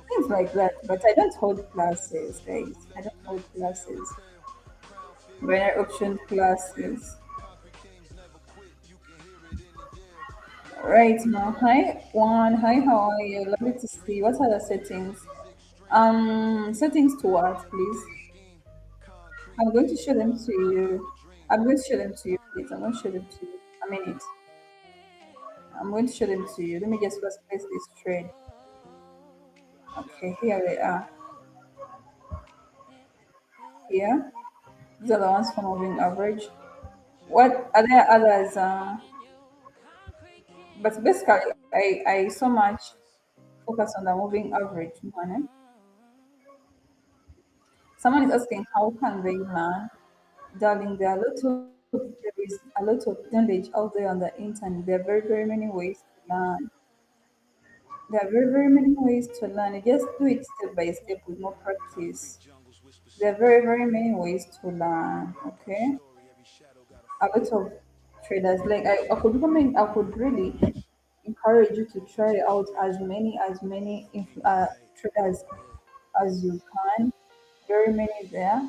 things like that. But I don't hold classes, guys. I don't hold classes. Binary option classes. Right now, hi one, hi, how are you? Lovely to see you. What are the settings? Settings to what, please? I'm going to show them to you. I'm going to show them to you, please. I'm going to show them to you. A minute. I'm going to show them to you. Let me just first place this trade. Okay, here they are. Here, these are the ones for moving average. What are there others? But basically, I so much focus on the moving average one. Someone is asking how can they learn? Darling, there is a lot of knowledge out there on the internet. There are very many ways to learn. There are very many ways to learn. You just do it step by step with more practice. There are very many ways to learn. Okay, a lot of traders like I could recommend. I could really encourage you to try out as many traders as you can. Very many there.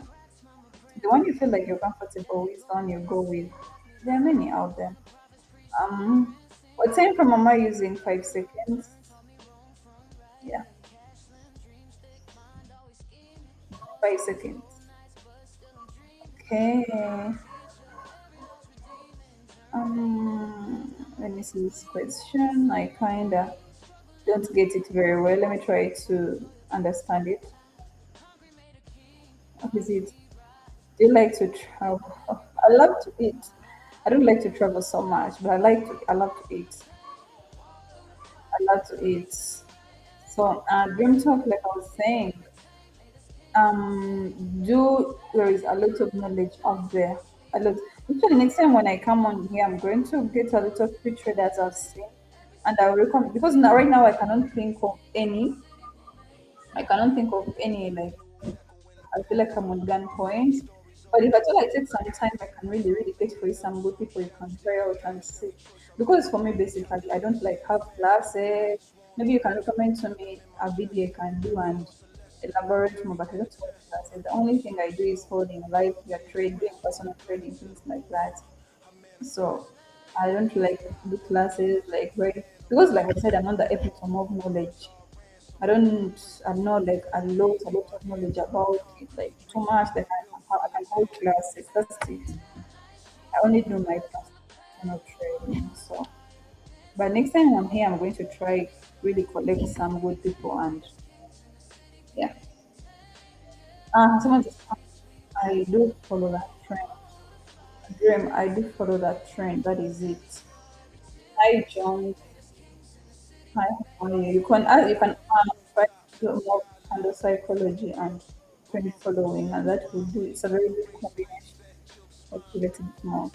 The one you feel like you're comfortable with, the one you go with. There are many out there. What time from am I using? 5 seconds. Yeah, 5 seconds. Okay. Let me see this question. I kinda don't get it very well. Let me try to understand it. What is it? Do you like to travel? I love to eat. I don't like to travel so much, but I love to eat. I love to eat. So, dream talk, like I was saying, do there is a lot of knowledge out there. A lot. Actually, next time when I come on here, I'm going to get a lot of free traders I've seen, and I will recommend because now, right now I cannot think of any. I cannot think of any like I feel like I'm on gunpoint. But if at all I take some time, I can really, really get for you some good people you can try out and see. Because for me, basically, I don't like have classes. Maybe you can recommend to me a video I can do and elaborate more, but I don't have classes. The only thing I do is holding live your trade, doing personal trading, things like that. So I don't like do classes like very because like I said, I'm not the epitome of knowledge. I don't know like a lot of knowledge about it, like too much that I can hold classes. That's it. I only do my personal training. So, but next time I'm here, I'm going to try really collect some good people and yeah. Someone just I do follow that trend. Dream, I do follow that trend. That is it. Hi, John. Hi, how are you? You can try to do more under psychology and trend following, and that will do. It's a very good combination. Calculate it more.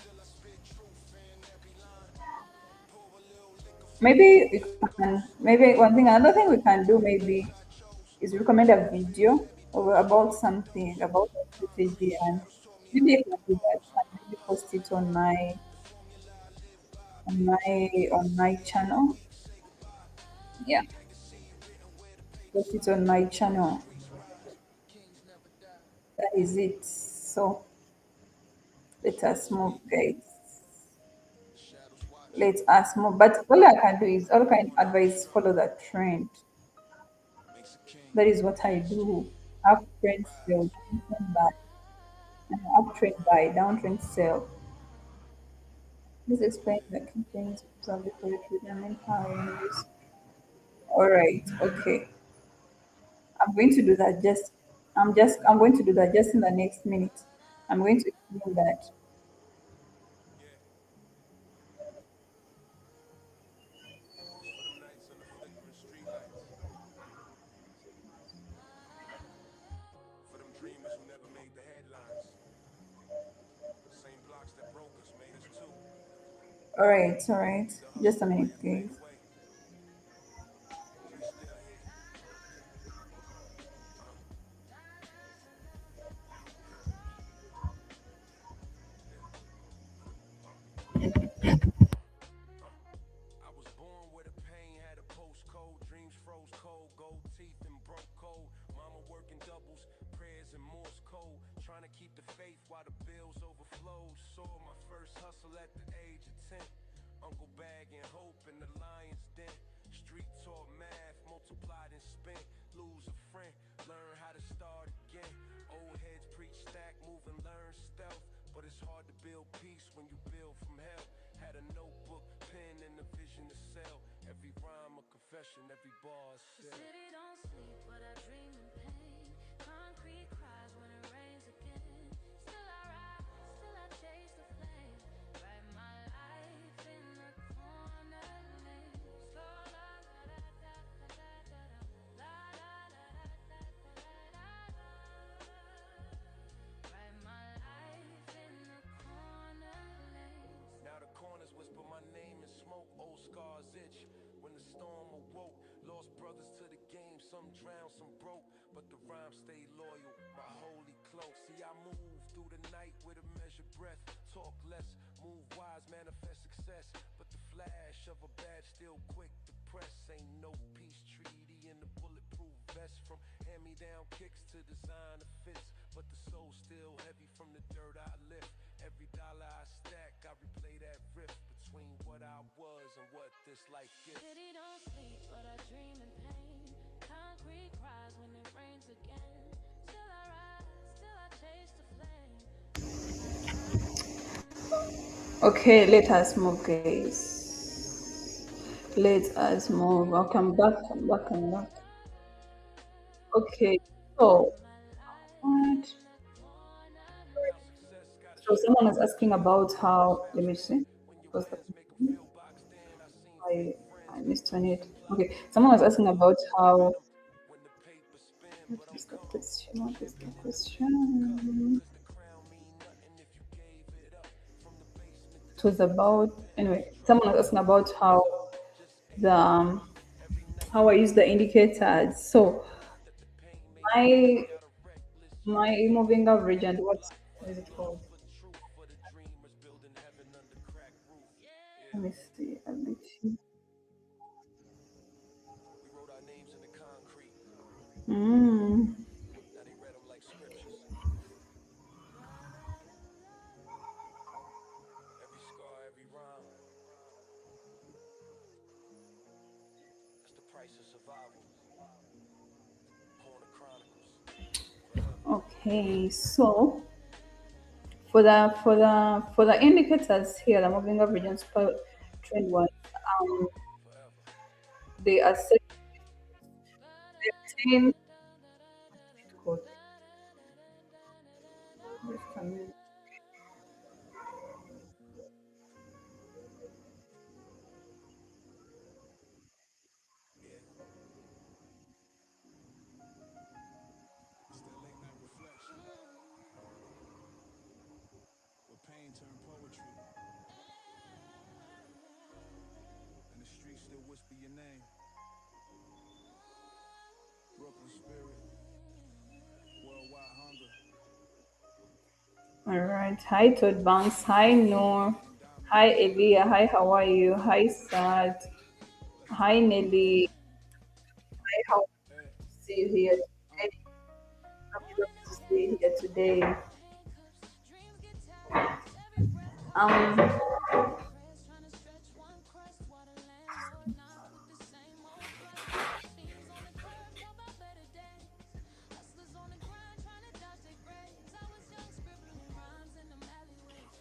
Maybe we can, maybe one thing, another thing we can do maybe is recommend a video about something, about a strategy, and maybe I can do that and maybe post it on my channel. Yeah, post it on my channel. That is it. So let us move, guys. Let us move. But all I can do is all I can advise follow that trend. That is what I do. Uptrend sell, downtrend buy, uptrend buy, downtrend sell. This explains the key things of the poetry and empowering use. All right, okay. I'm going to do that I'm going to do that just in the next minute. I'm going to explain that. This for them nights under flickering street lights. For them dreamers who never made the headlines. The same blocks that broke us made us too. All right. The Just a hustle way minute, of fade please. away. But we still here. I was born with a pain, had a postcode, dreams froze cold, gold teeth and broke cold. Mama working doubles, prayers and Morse code, trying to keep the faith while the bills overflow. Saw my first hustle at the age of 10. Uncle bagging hope in the lion's den. Street taught math, multiplied and spent. Lose a friend, learn how to start again. Old heads preach stack, move and learn stealth. But it's hard to build peace when you build from hell. Had a notebook, pen, and a vision to sell. Every rhyme a confession, every bar a The cell. city don't sleep, but I dream in pain. Concrete cries when it rains again. Still I rise, still I chase the flame. Write my life in the corner lane. Slow la da da da da da da da. La da da da da da da da da. Write my life in the corner lanes. Now the corners whisper my name in smoke, old scars itch. When the storm awoke, lost brothers to the game, some drowned, some broke, but the rhyme stayed loyal, my holy cloak. See, I move through the night with a measured breath, talk less, move wise, manifest success. But the flash of a badge still quick to press. Ain't no peace treaty in the bulletproof vest. From hand-me-down kicks to designer fits, but the soul still heavy from the dirt I lift. Every dollar I stack, I replay that rift between what I was and what this life gets. City don't sleep, but I dream in pain. Concrete cries when it rains again. Still I rise, still I chase the flame. Okay, let us move, guys. Let us move. I'll come back, come back. Okay, so what? Now success got a So someone was asking about how. Let me see. What's the I I missed on it. Okay, someone was asking about how. What is the question? What is the question? It was about anyway. Someone was asking about the how I use the indicators. So my my moving average and what is it called? Let me see. Let me see. Mm. Okay, so for the indicators here, the moving average and super trend one, um, they are set 15. Hold, just a minute. It's that late night reflection, where pain turned poetry, and the streets still whisper your name. Brooklyn spirit, worldwide hunger. All right. Hi, Todd Banks. Hi, Noor. Hi, Elia. Hi, how are you? Hi, Sad. Hi, Nelly. Hi, how are you? See you here today. Happy to see you here today. Um,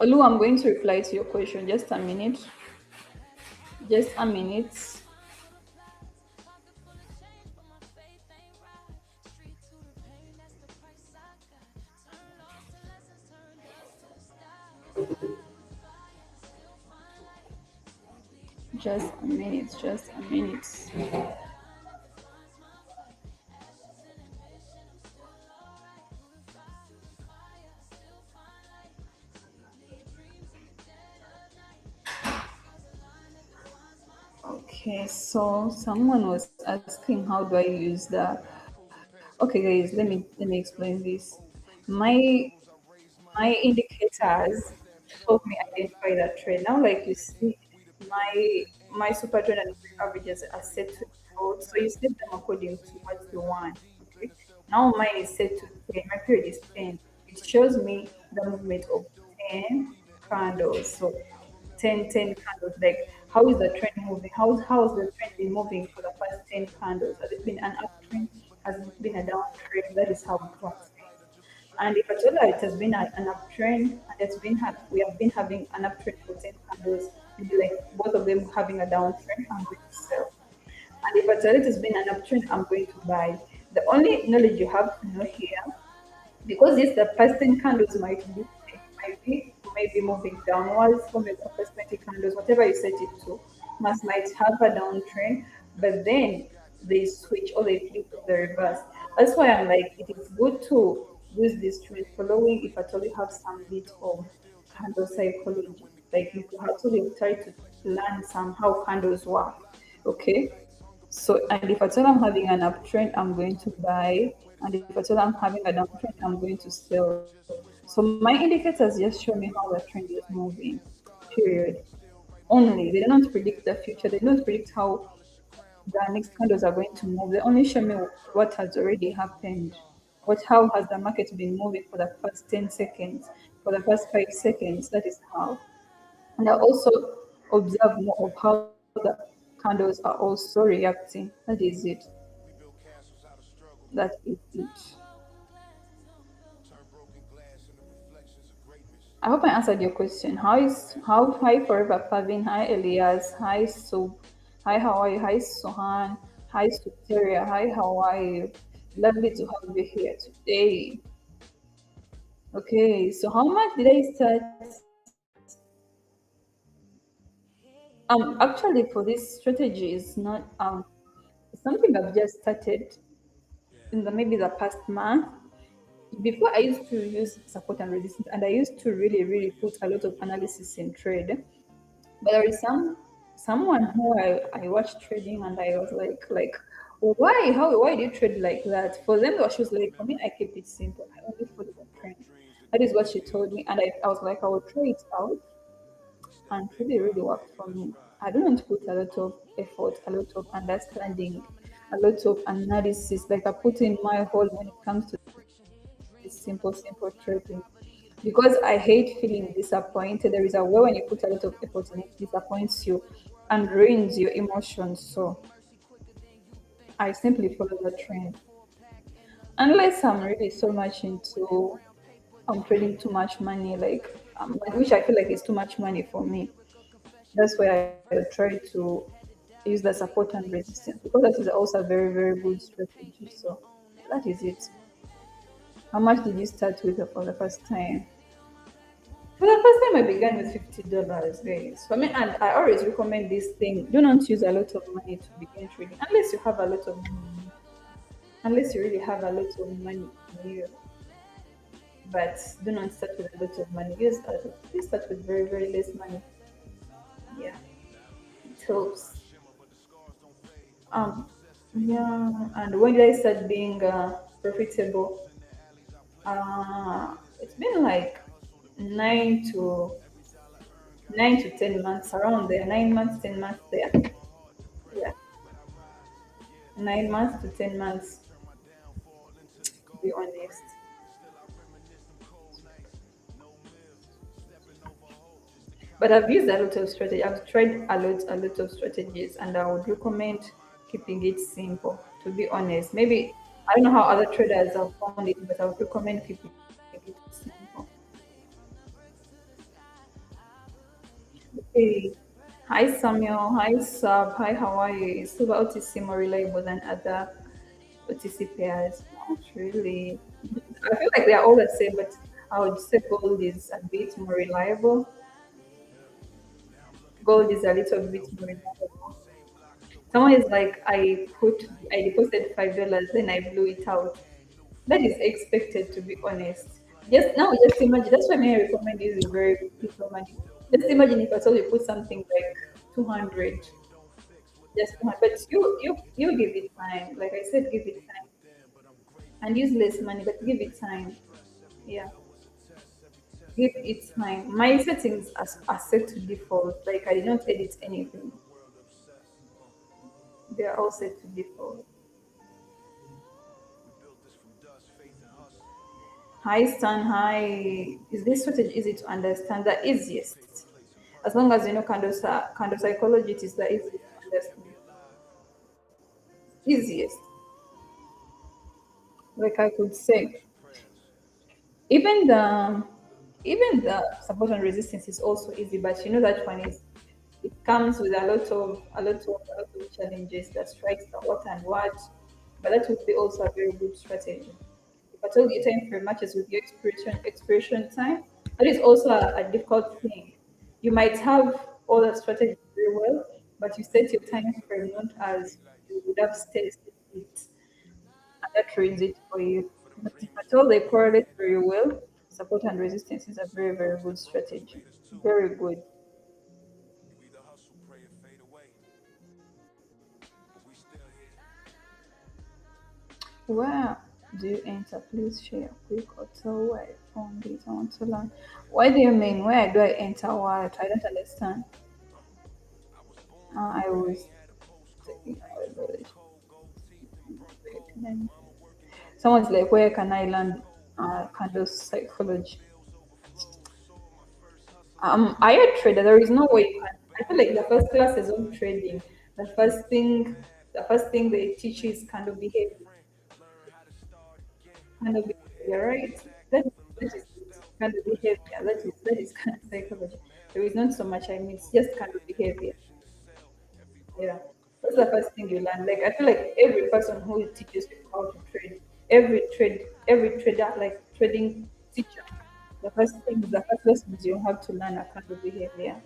Olu, I'm going to reply to your question. Just a minute. Just a minute. Just a minute. Just a minute. Okay, so someone was asking how do I use the. Okay, guys, let me explain this. My my indicators help me identify that trend. Now, like you see, my super trend and moving averages are set to default, so you set them according to what you want. Okay. Now mine is set to 10. My period is 10. It shows me the movement of 10 candles. So 10 candles. Like how is the trend moving? How has the trend been moving for the past 10 candles? Has it been an uptrend? Has it been a downtrend? That is how it works. And if at all it has been an uptrend, and we have been having an uptrend for 10 candles, maybe like both of them having a downtrend, I'm going to sell. And if at all it has been an uptrend, I'm going to buy. The only knowledge you have to know here, because yes, the first 10 candles might be moving downwards, or maybe the first 20 candles, whatever you set it to, might have a downtrend, but then they switch or they flip to the reverse. That's why I'm like, it is good to use this trend following if at all you have some bit of candle psychology. Like if you actually try to learn some how candles work. Okay. So, and if at all I'm having an uptrend, I'm going to buy. And if at all I'm having a downtrend, I'm going to sell. So my indicators just show me how the trend is moving. Period. Only they don't predict the future. They don't predict how the next candles are going to move. They only show me what has already happened. How has the market been moving for the past 10 seconds, for the past 5 seconds? That is how. And I also observe more of how the candles are also reacting. That is it. We build castles out of struggle, That is it. turn broken glass into reflections of greatness. I hope I answered your question. How hi forever Pavin, hi Elias, hi Sub, hi how are you, hi Sohan, hi Suteria, hi how are you? Lovely to have you here today. Okay, so how much did I start? Actually, for this strategy is not it's something I've just started in the maybe the past month. Before I used to use support and resistance, and I used to really put a lot of analysis in trade. But there is someone who I watched trading, and I was like, why do you trade like that? For them, she was like, for me, I keep it simple. I only follow the trend. That is what she told me, and I was like, I will try it out, and really worked for me. I don't want to put a lot of effort, a lot of understanding, a lot of analysis. Like I put in my whole when it comes to this simple trading. Because I hate feeling disappointed. There is a way when you put a lot of effort in it, disappoints you and ruins your emotions. So I simply follow the trend. Unless I'm really so much into trading too much money, like which I feel like is too much money for me. That's why I try to use the support and resistance because that is also a very good strategy. So that is it. How much did you start with for the first time? For the first time, I began with $50, guys. For me, and I always recommend this thing: do not use a lot of money to begin trading, unless you have a lot of money. Unless you really have a lot of money in you, but do not start with a lot of money. You start with very less money. Yeah, it helps. Um, yeah, and when did I start being profitable? It's been like 9 to 10 months around there. 9 months, 10 months there. Yeah, 9 months to 10 months, to be honest. But I've used a lot of strategy. I've tried a lot of strategies, and I would recommend keeping it simple. To be honest, maybe I don't know how other traders have found it, but I would recommend keeping it simple. Okay. Hi Samuel. Hi Sab. Hi. How are you? Is Silver OTC more reliable than other OTC pairs? Not really. I feel like they are all the same, but I would say gold is a bit more reliable. Gold is a little bit more reliable. Someone is like, I deposited $5, then I blew it out. That is expected, to be honest. Just imagine. That's why I recommend using very little money. Just imagine if I told you put something like 200, just 200, but you give it time. Like I said, give it time and use less money, but give it time. Yeah, give it time. My settings are set to default. Like I did not edit anything. They are all set to default. Hi Stan, hi. Is this strategy easy to understand? The easiest. As long as you know kind of psychology, it is the easiest to understand. Easiest. Like I could say. Even the even the support and resistance is also easy, but you know that one is it comes with a lot of challenges that strikes the what and what. But that would be also a very good strategy. If I told you time frame matches with your expiration time, that is also a difficult thing. You might have all the strategy very well, but you set your time frame not as you would have stated it, and that ruins it for you. But if at all they correlate very well, support and resistance is a very good strategy. Very good. We the hustle, pray it fade away. But we still here. Where do you enter? Please share quick or tell where I found it. I want to learn. What do you mean? Where do I enter what? I don't understand. I was taking our knowledge. Someone's like, where can I learn kind of psychology? I a trader. There is no way you can. I feel like the first class is on trading. The first thing, the first thing they teach is kind of behavior, right? That is it. Kind of behavior. That is kind of psychology. There is not so much. I mean, it's just kind of behavior. Yeah, that's the first thing you learn. Like I feel like every person who teaches you how to trade, every trader, like trading teacher, The first lessons you have to learn account of behavior.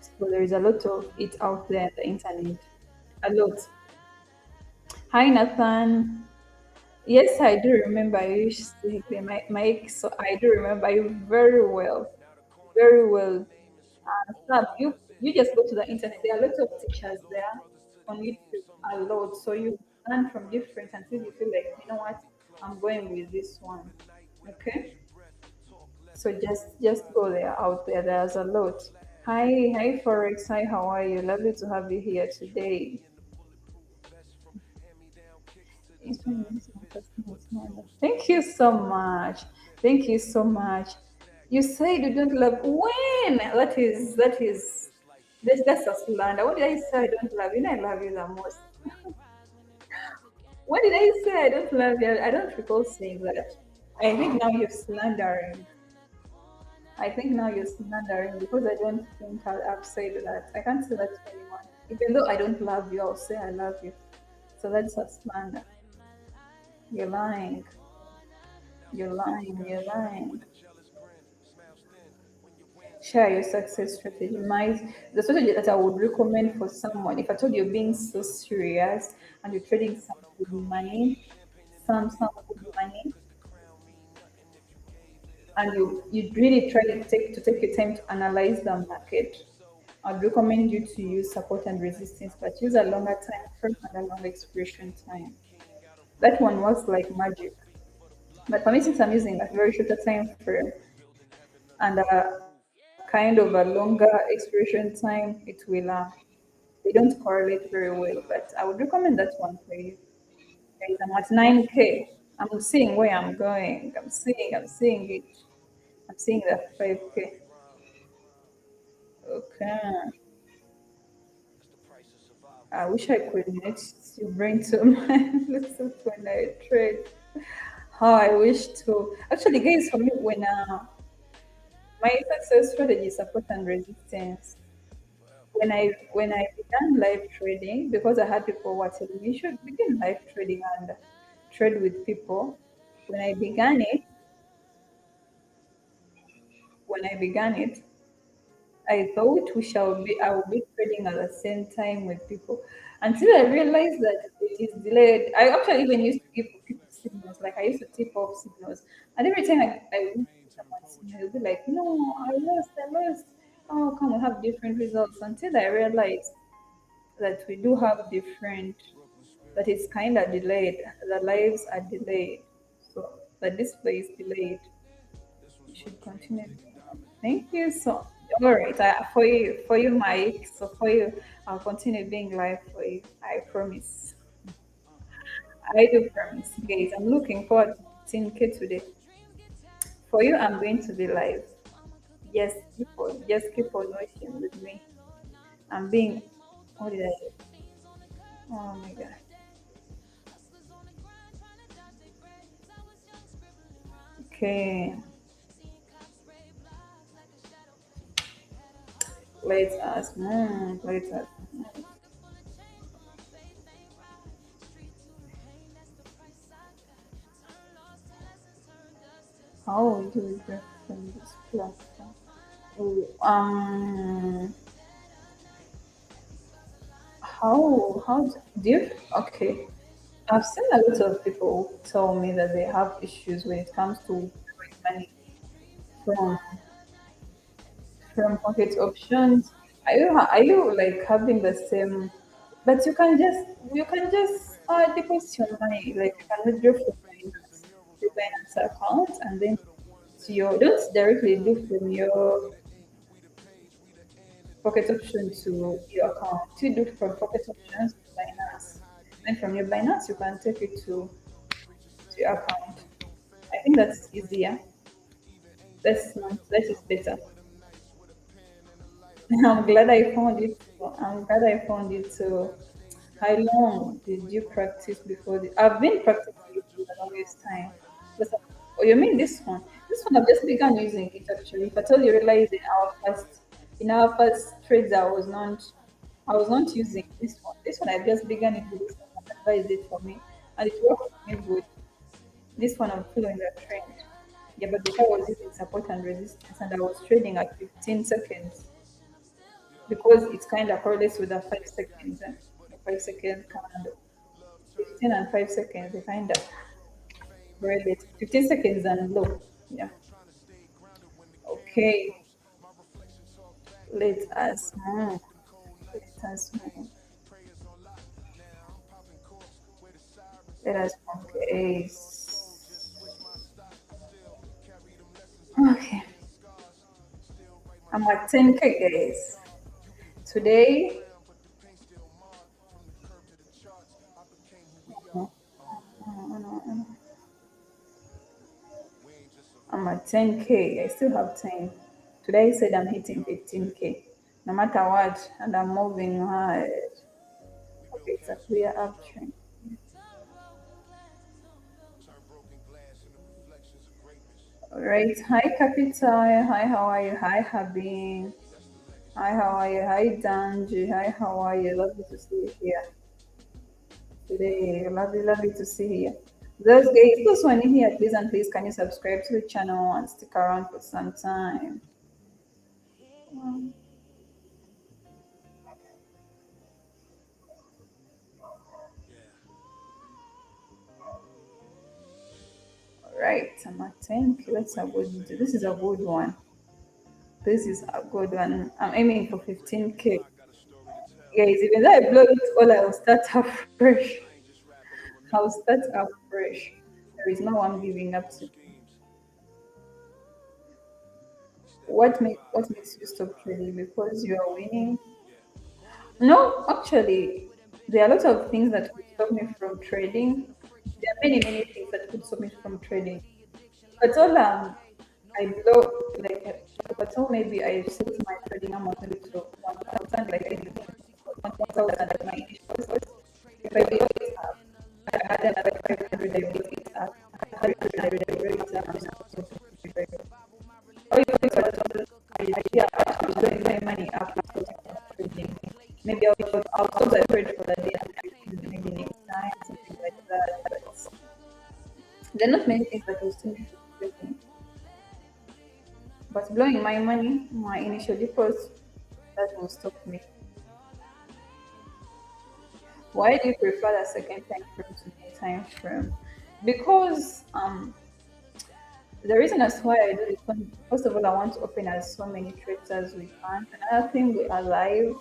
So there is a lot of it out there on the internet. A lot. Hi Nathan. Yes, I do remember you used to play my ex, so I do remember you very well. Very well. Snap, you just go to the internet. There are a lot of teachers there on YouTube, a lot. So you learn from different until you feel like, you know what, I'm going with this one. Okay? So just go there out there. There's a lot. Hi Forex. Hi, how are you? Lovely to have you here today. Thank you so much. Thank you so much. You said you don't love when that's a slander. What did I say? I don't love you. I love you the most. What did I say? I don't love you. I don't recall saying that. I think now you're slandering. I think now you're slandering because I don't think I've said that. I can't say that to anyone. Even though I don't love you, I'll say I love you. So that's a slander. You're lying. You're lying. You're lying. Share your success strategy. The strategy that I would recommend for someone, if I told you you're being so serious and you're trading some good money, some good money, and you really try to take your time to analyze the market, I'd recommend you to use support and resistance, but use a longer time frame and a longer expiration time. That one works like magic. But for me, since I'm using a very shorter time frame and a kind of a longer expiration time, they don't correlate very well. But I would recommend that one for you. Guys, I'm at 9K. I'm seeing where I'm going. I'm seeing it. I'm seeing that 5K. Okay. I wish I could knit your brain to my listen when I trade. How I wish to. Actually, guys, for me, when my success strategy is support and resistance. When I began live trading, because I had people who were telling me you should begin live trading and trade with people. When I began it, when I began it, I thought I will be trading at the same time with people until I realized that it is delayed. I actually even used to give people signals, like I used to tip off signals. And every time I would give someone signal, they'll be like, no, I lost. Oh, come we have different results until I realized that we do have different, that it's kind of delayed. The lives are delayed. So the display is delayed. You should continue. Thank you. So, all right, for you, Mike. So for you, I'll continue being live for you. I promise. I do promise, guys. I'm looking forward to 15K today. For you, I'm going to be live. Yes, keep on watching with me. I'm being. What did I do? Oh my god. Okay. Let us move. Let us move. How do we get from this platform? Oh, do you? Okay, I've seen a lot of people tell me that they have issues when it comes to withdrawing money from pocket options. Are you like having the same? But you can just deposit your money, like you can withdraw from your Binance account, and then to your don't directly do from your pocket option to your account. You do from pocket options to Binance. Then from your Binance you can take it to your account. I think that's easier. That is better. I'm glad I found it. So, how long did you practice before? I've been practicing it for the longest time. But, oh, you mean this one? This one I've just begun using it actually. If I told you, realize in our first trades, I was not using this one. This one I just began it with this one. Advised it for me, and it worked for me good. This one I'm following the trend. Yeah, but before I was using support and resistance, and I was trading at 15 seconds because it's kind of correlates with the 5 seconds and the 5 second candle. 15 and 5 seconds, they kind of correlate. 15 seconds and low. Yeah. Okay. Let us move. Let us move. Let us move. Okay. Okay. I'm at 10K, guys. Today, I'm at 10K. I still have time. Today I said I'm hitting 15K. No matter what, and I'm moving hard. Okay, it's a clear uptrend. Alright. Hi Capital. Hi, how are you? Hi Habib. Hi, how are you? Hi Danji. Hi, how are you? Lovely to see you here today. Lovely to see you here. Those guys, those one in here, please and please can you subscribe to the channel and stick around for some time. Alright, I'm at 10K. That's a good, this is a good one. This is a good one. I'm aiming for 15K. Guys, even though I blow it all, I will start afresh. I'll start afresh. There is no one giving up to me. What makes you stop trading? Because you are winning? No, actually, there are lots of things that could stop me from trading. There are many things that could stop me from trading. But all I blow like but all maybe I set my trading amount maybe to 1,000 like anything 1,000 at my initial source. If I blow it up, I add another 500, I blow it up. 100, I blow it up. And or if it's yeah, actually blowing my money up because of trading. Maybe I'll close a trade for the day and maybe next time, something like that. But there are not many things that will still be trading. But blowing my money, my initial deposit, that will stop me. Why do you prefer the second time frame to the time frame? Because the reason as why I do this one, first of all, I want to open as so many trades as we can. Another thing, we are live.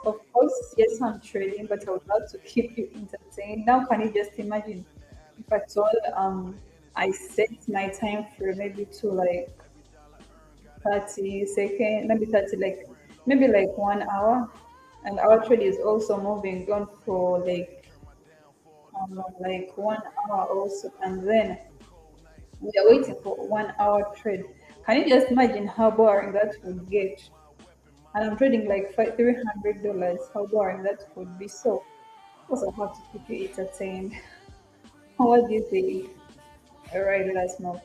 Of course, yes, I'm trading, but I would love to keep you entertained. Now, can you just imagine if at all I set my time frame maybe to like 30 second, maybe 30, maybe like 1 hour. And our trade is also moving on for like 1 hour also. And then we are waiting for 1 hour trade. Can you just imagine how boring that would get? And I'm trading like $300. How boring that would be. So, of course, I have to keep you entertained. What do you think? All right, let us move.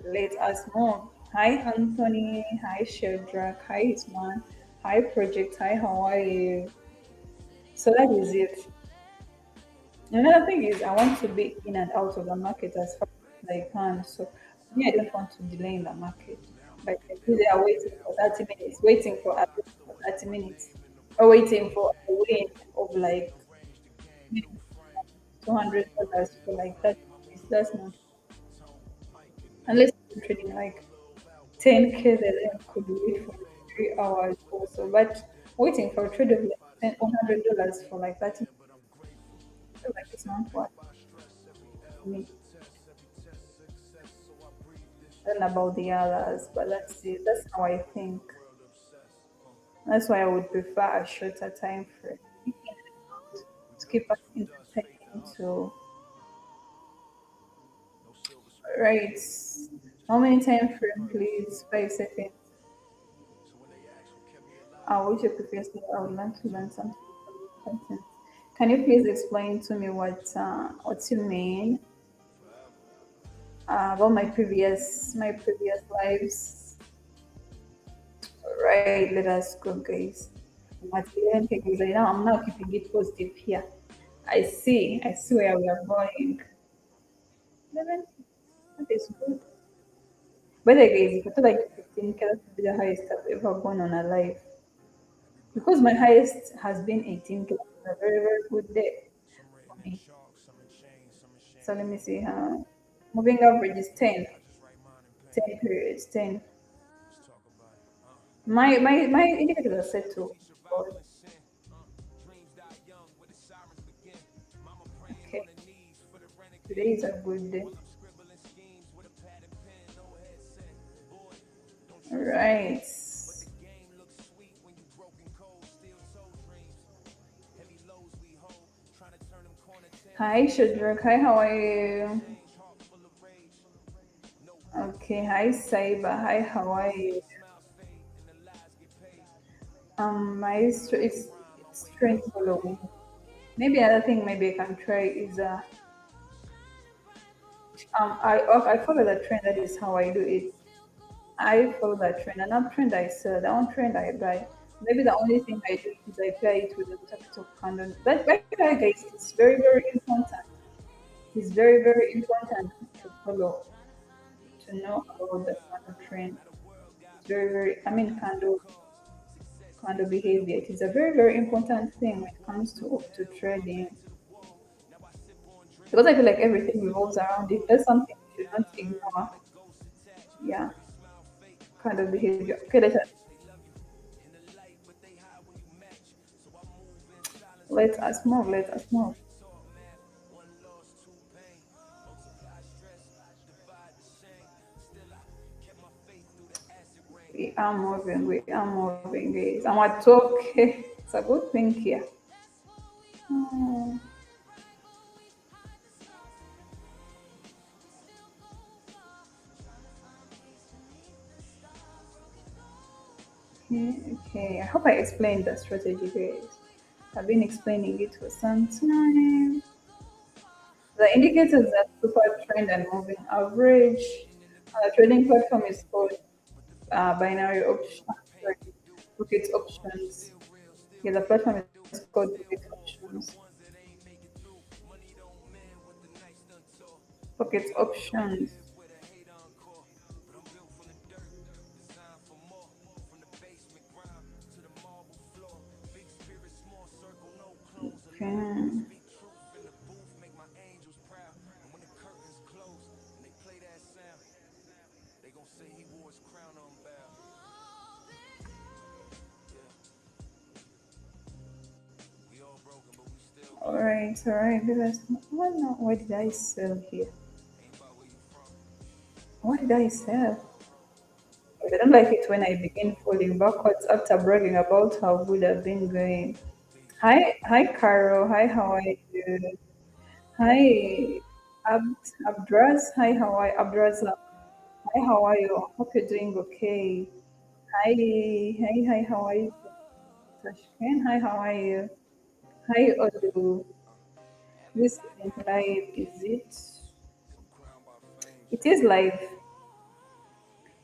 Let us move. Hi, Anthony. Hi, Sheldrak. Hi, Isman. Hi, Project. Hi, how are you? So that is it. Another thing is I want to be in and out of the market as fast as I can. So me, I don't want to delay in the market. Like I see they are waiting for 30 minutes, waiting for at least for 30 minutes, or waiting for a win of like $200 for like 30 minutes. That's not unless you're trading like 10K, then I could wait for 3 hours also. But waiting for a trade of like $100 for like 30 minutes, I feel like it's not worth me. I don't know about the others, but that's it. That's how I think. That's why I would prefer a shorter time frame to keep us entertained. So, right. How many time frame, please? 5 seconds. Which you prefer? So I would like to learn something from your content. Can you please explain to me what you mean about my previous lives? Right, let us go, guys. At 11K, guys, I'm now keeping it positive here. I see where we are going. 11. That is good. But again, if I feel like 15K, that would be the highest I've ever gone on a live. Because my highest has been 18K. It's a very, very good day Some for written in me. chalk, some in chains, some in So let champagne. me see. Moving average is 10. I just write mine in pain. 10 periods, 10. Let's talk about it. My indicators are set to Teach God. survival and sin. Dreams die young where the sirens begin. Mama praying on Okay. her knees for the Today renegade. is a good day. While I'm scribbling schemes with a pad and pen, no headset. Boy, don't trust Alright. everything. But the game looks sweet when you broken cold, steel toe dreams. Heavy lows we hold, trying to turn them corner tails Hi into Shadrach. Hi, how are pocket you? change, heart full of rage. No hope, Okay. Hi Saiba. Hi, how are you? smiles fade and the lies get paid. My it's strength following. Maybe another thing maybe I can try is I follow the trend. That is how I do it. I follow that trend. Another trend I sell. That one trend I buy. Maybe the only thing I do is I pair it with a little bit of candle. But by the way, guys, it's very very important. It's very very important to follow to know about the candle trend. It's very very. I mean candle behavior. It is a very very important thing when it comes to trading because I feel like everything revolves around it. That's something you should not ignore. Yeah, kind of behavior. Okay, let us move. Let us move. We are moving. We are moving, guys. I'm at okay. It's a good thing here. Hmm, okay, okay. I hope I explained the strategy, guys. I've been explaining it for some time. The indicators are super trend and moving average. The trading platform is called binary option. Sorry, Pocket options. Yeah, the platform is called Pocket options. Pocket options. Okay. Make my angels proud. And when the curtains close and they play that sound, they gon' say he wore his crown unbowed. Yeah, we all broken, but we still close. All right. Let's. Oh no, what did I sell here? Ain't about where you from. What did I sell? I don't like it when I begin falling backwards after bragging about how good I've been going. Hi, Carol. Hi, how are you? Hi, Abdraz. Hi, how are you? Abdraz. Hi, how are you? Hope you're doing okay. Hi, how are you? Tashken. Hi, how are you? Hi, Olu. This isn't live, is it? Crowned by fame, It is fame. live.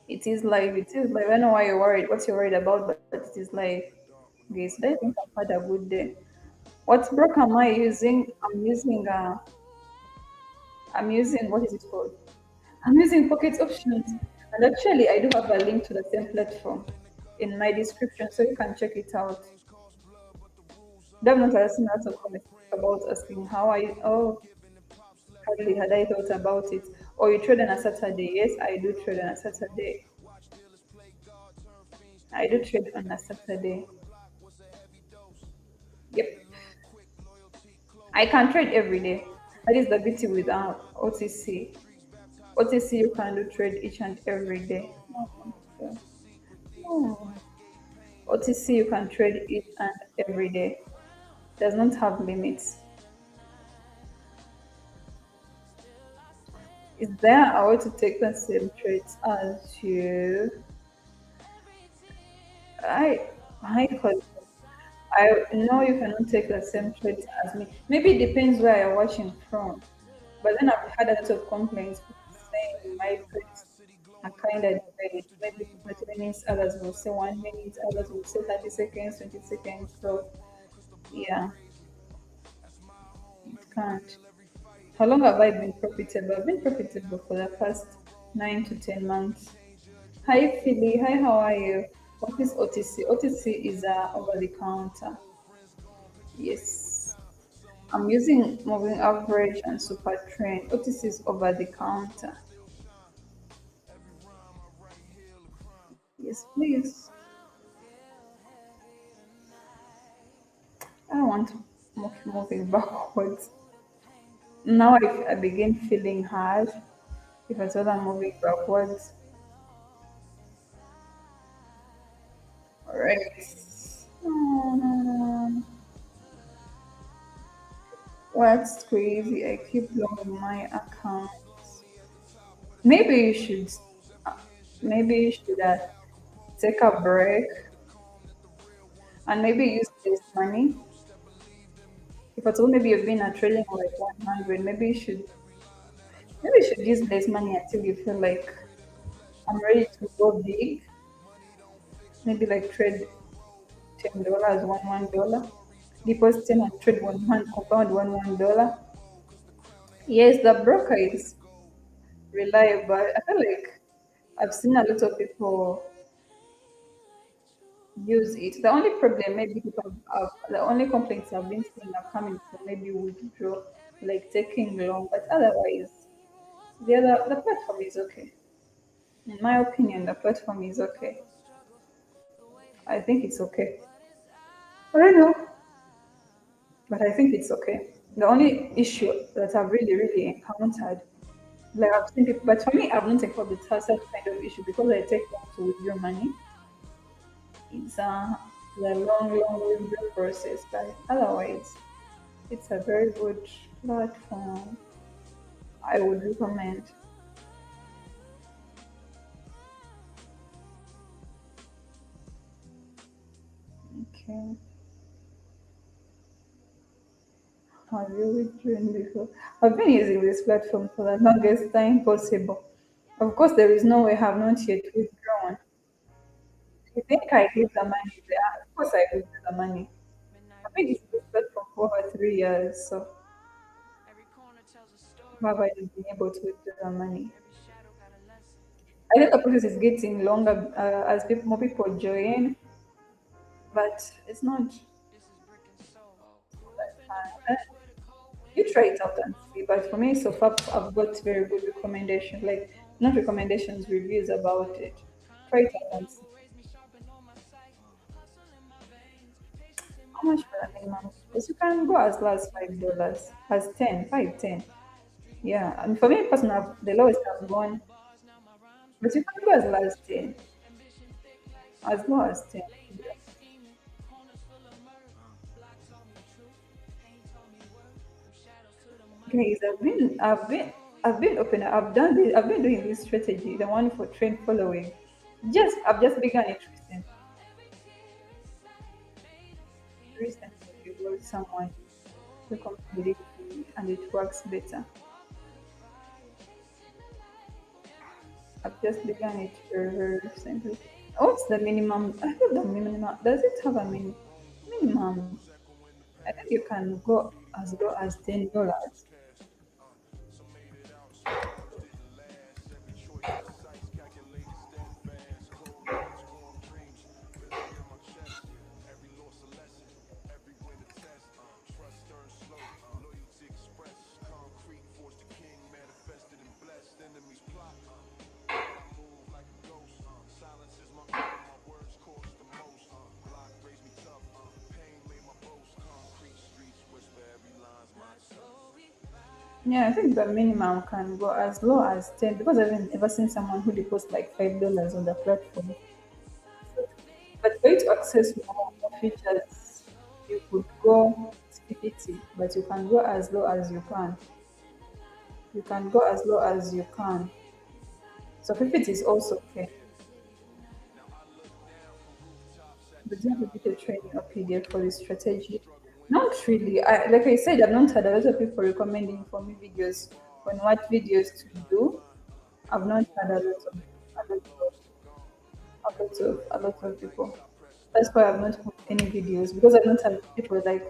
It is live. It is live. I don't know why you're worried. What you're worried about, but it is live. In the dark when Okay, so nobody I think watching. I've had a good day. What broke am I using? I'm using what is it called? I'm using Pocket Options. And actually I do have a link to the same platform in my description so you can check it out. They've not asking lots of comments about asking how I hardly had I thought about it. Or you trade on a Saturday. Yes, I do trade on a Saturday. I do trade on a Saturday. Yep. I can trade every day. That is the beauty with OTC. OTC you can do trade each and every day. Oh. OTC you can trade each and every day. Does not have limits. Is there a way to take the same trades as you? I I call I know you cannot take the same trades as me. Maybe it depends where you're watching from. But then I've had a lot of complaints saying my trades are kind of delayed. Maybe for 30 minutes, others will say 1 minute, others will say 30 seconds, 20 seconds. So, yeah, it can't. How long have I been profitable? I've been profitable for the past 9 to 10 months. Hi Philly, hi, how are you? What is OTC? OTC is over the counter. Yes. I'm using moving average and super trend. OTC is over the counter. Yes, please. I don't want to keep moving backwards. Now I begin feeling hard if I thought I'm moving backwards. Alright. Um, what's crazy? I keep logging my account. Maybe you should. uh, Maybe you should take a break and maybe use this money. If at all maybe you've been at trading like 100, maybe you should use less money until you feel like I'm ready to go big. Maybe like trade $10, $1. Deposit 10 and trade one compound $1. Yes, the broker is reliable. I feel like I've seen a lot of people use it. The only problem maybe people the only complaints I've been seeing are coming from maybe withdraw, like taking long, but otherwise the platform is okay. In my opinion, the platform is okay. I think it's okay. I don't know, but I think it's okay. The only issue that I've really encountered, like I've seen people, but for me, I've not encountered such kind of issue because I take long to withdraw money. It's the long withdraw process, but otherwise, it's a very good platform. I would recommend. Okay. Have you withdrawn before? I've been using this platform for the longest time possible. Of course, there is no way I have not yet withdrawn. You think I give the money there? Of course, I withdraw the money. I've been using this platform for over 3 years, so how have I not been able to withdraw the money? I think the process is getting longer as more people join, but it's not that hard. You try it out and see. But for me, so far, I've got very good recommendations, like not recommendations, reviews about it. Try it out and see. How much for the minimum? Because you can go as low as $5, as 10, 5, 10. Yeah, and for me personally, the lowest I've gone, but you can go as low as 10, as low as 10. Yeah. Guys, I've been open. I've been doing this strategy, the one for trend following. I've just begun it recently. Recently, you wrote someone to complete it and it works better. I've just begun it very recently. What's the minimum? I think the minimum. Does it have a minimum? I think you can go as low as $10. Yeah, I think the minimum can go as low as 10 because I've never seen someone who deposits like $5 on the platform. But for you to access more features, you could go 50, but you can go as low as you can. You can go as low as you can. So 50 is also okay. But you have a bit of training or PDF for this strategy. Not really. Like I said, I've not had a lot of people recommending for me videos on what videos to do. I've not had a lot of people. That's why I've not put any videos because I've not had people like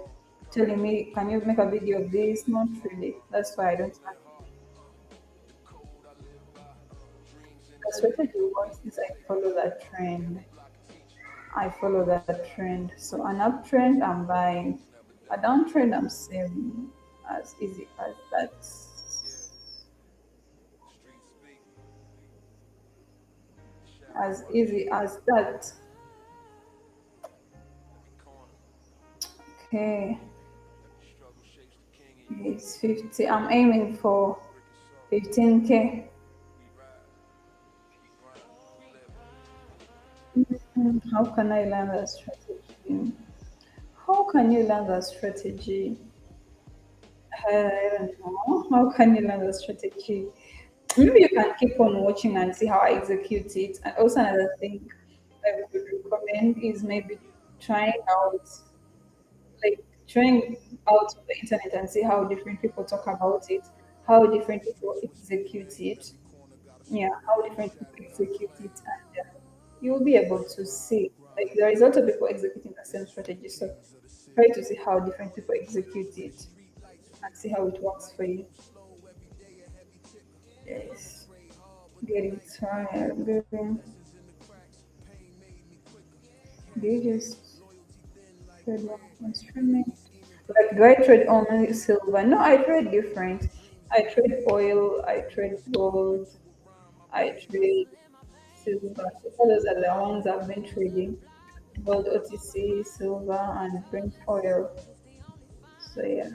telling me, can you make a video of this? Not really. That's why I don't have the strategy works is I follow that trend. I follow that trend. So an uptrend I'm buying. A downtrend I'm selling. As easy as that. As easy as that. Okay. It's 50. I'm aiming for 15K. How can I learn that strategy? How can you learn that strategy? I don't know. How can you learn that strategy? Maybe you can keep on watching and see how I execute it. And also another thing I would recommend is maybe trying out, like trying out on the internet and see how different people talk about it, how different people execute it. Yeah, how different people execute it, and you'll be able to see. Like there is a lot of people executing the same strategy, so try to see how different people execute it and see how it works for you. Yes, getting tired, getting. They just trade one instrument. Like, do I trade only silver? No, I trade different. I trade oil, I trade gold, I trade silver. So those are the ones I've been trading. Gold, OTC, silver, and Brent oil. So yeah,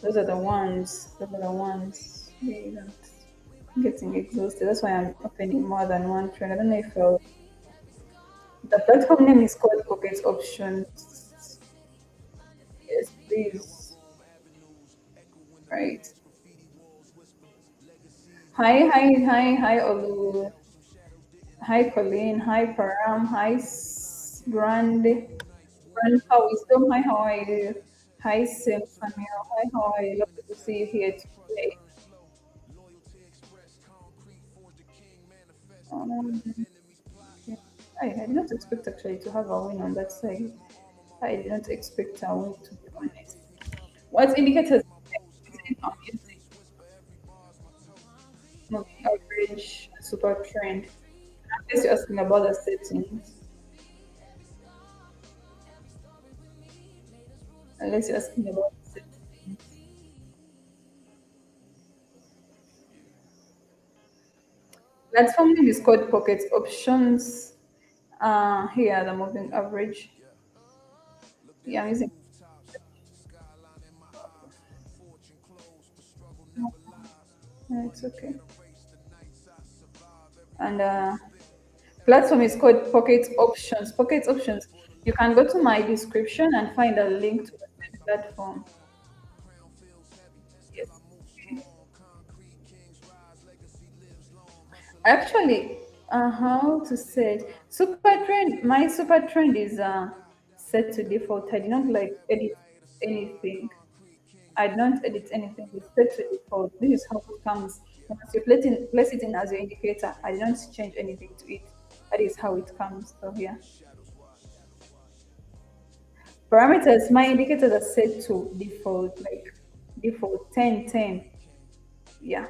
those are the ones. Those are the ones. They don't getting exhausted. That's why I'm opening more than one trade. I don't know if the platform name is called Pocket Options. Yes, please. Right. Hi, Olu. Hi, Colleen. Hi, Param. Hi, Grandpa Wisdom. Hi, how are you? Hi, Sim Samuel. Hi, how are you? Lovely to see you here today. Um, okay. I did not expect actually to have a win on that side. I did not expect a win, to be honest. What indicators I'm using? Moving average, super trend. Unless you're asking about the settings. Unless you're asking about the settings. Platform name is called Pocket Options. Here the moving average. Yeah, I'm using. No, it's okay. And platform is called Pocket Options. Pocket Options. You can go to my description and find a link to the same platform. Yes. Actually, how to say it? Super trend. My super trend is set to default. I did not like edit anything. I don't edit anything. It's set to default. This is how it comes. Once you place it in as your indicator, I don't change anything to it. That is how it comes. So yeah. Parameters, my indicators are set to default, like default 10 10. Yeah.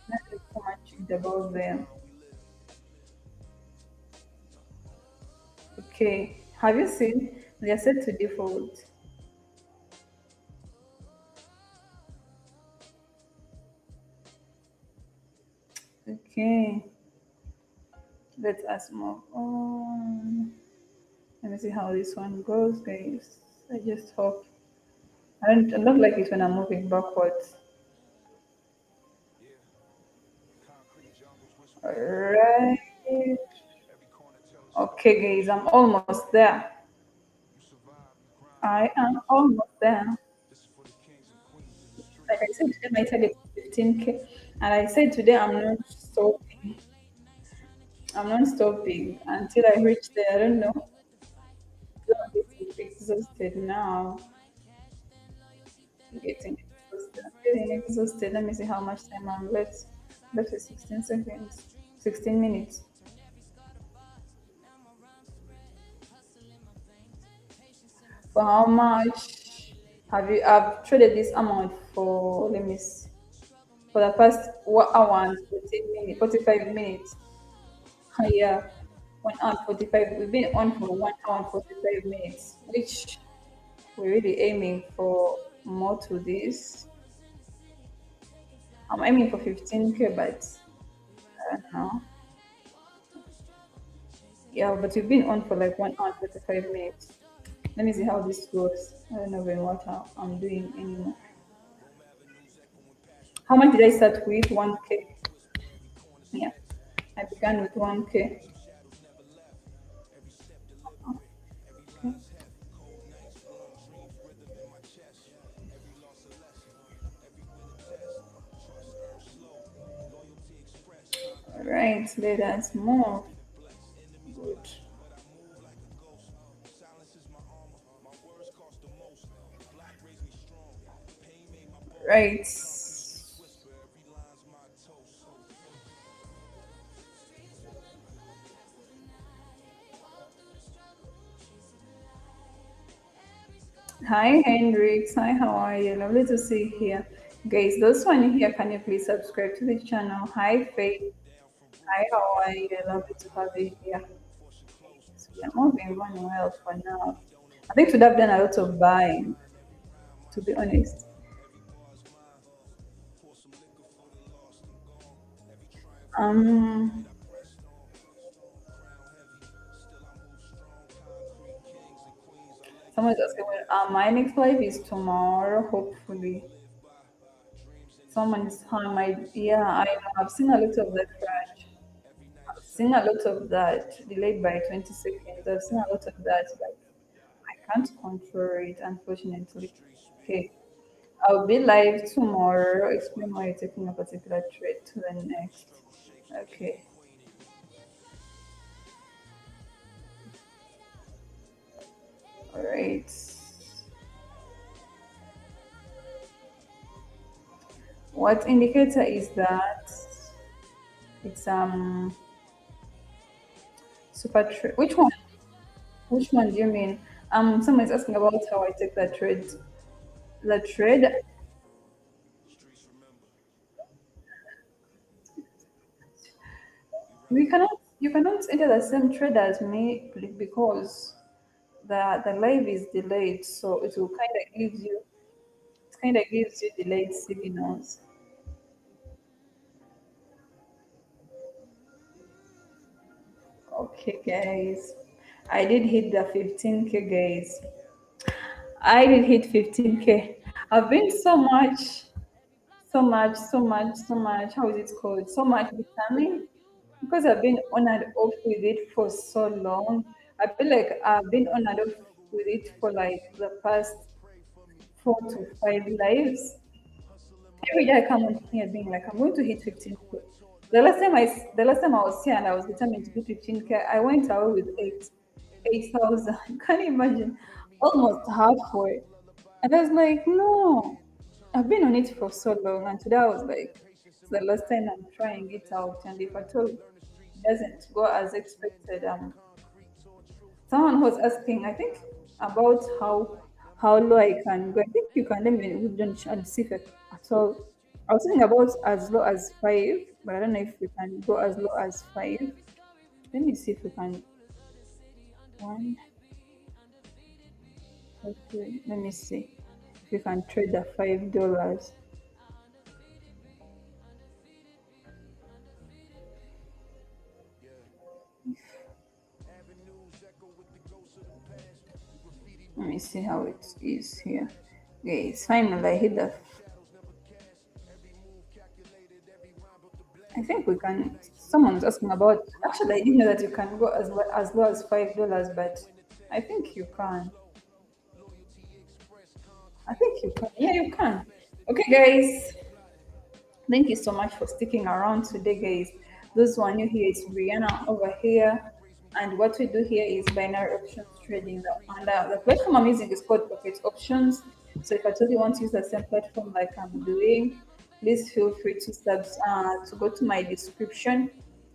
Nothing so much about them. Okay. Have you seen? They are set to default. Okay. Let us move on. Let me see how this one goes, guys. I just hope. I don't like it when I'm moving backwards. Alright. Okay, guys, I'm almost there. I am almost there. Like I said, today my target is 15K. And I said today I'm not stopping. I'm not stopping until I reach there. I don't know. I'm getting exhausted now. I'm getting exhausted. I'm getting exhausted. Let me see how much time I'm left. Left is 16 seconds. 16 minutes. For how much have you? I've traded this amount for, let me see, for the past 1 hour and 14 minutes, 45 minutes. Yeah, 1 hour and 45. We've been on for 1 hour and 45 minutes, which we're really aiming for more to this. I'm aiming for 15K, but I don't know. Yeah, but we've been on for like 1 hour and 45 minutes. Let me see how this goes. I don't know even what I'm doing anymore. How much did I start with? 1K. Yeah, I began with 1K. Okay. All right, let us move. Good. Right. Hi, Hendrix. Hi, how are you? Lovely to see you here. Guys, those one here, can you please subscribe to the channel? Hi, Faith. Hi, how are you? Lovely to have you here. So we are moving one well for now. I think we'd have done a lot of buying, to be honest. Um, Someone's asking when my next live is tomorrow, hopefully. Someone's my yeah, I know. I've seen a lot of that crash. I've seen a lot of that delayed by 20 seconds. I've seen a lot of that, but I can't control it, unfortunately. Okay, I'll be live tomorrow. Explain why you're taking a particular trade to the next. Okay. All right. What indicator is that? It's super trade. Which one? Which one do you mean? Someone's asking about how I take that trade. The trade, we cannot. You cannot enter the same trade as me because the live is delayed, so it will kind of gives you. It kind of gives you delayed signals. Okay, guys. I did hit the 15K, guys. I did hit 15K. I've been so much. How is it called? So much determined because I've been on and off with it for so long. I feel like I've been on and off with it for like the past 4 to 5 lives. Every day I come on here being like, I'm going to hit 15K. The last time I was here and I was determined to hit 15K, I went away with 8,000. Can you imagine? Almost halfway. And I was like, no, I've been on it for so long. And today I was like, it's the last time I'm trying it out. And if at all it doesn't go as expected, someone was asking, I think, about how low I can go. I think you can let me and see if at all. I was thinking about as low as 5, but I don't know if we can go as low as 5. Let me see if we can. One, okay, let me see if we can trade the $5. Let me see how it is here. Guys, finally I hit the. I think we can. Someone's asking about. Actually, I didn't know that you can go as low as $5, but I think you can. I think you can. Yeah, you can. Okay, guys. Thank you so much for sticking around today, guys. Those who are new here, it's Brianna over here. And what we do here is binary options trading. And the platform I'm using is called Pocket Options. So if I told you want to use the same platform like I'm doing, please feel free to go to my description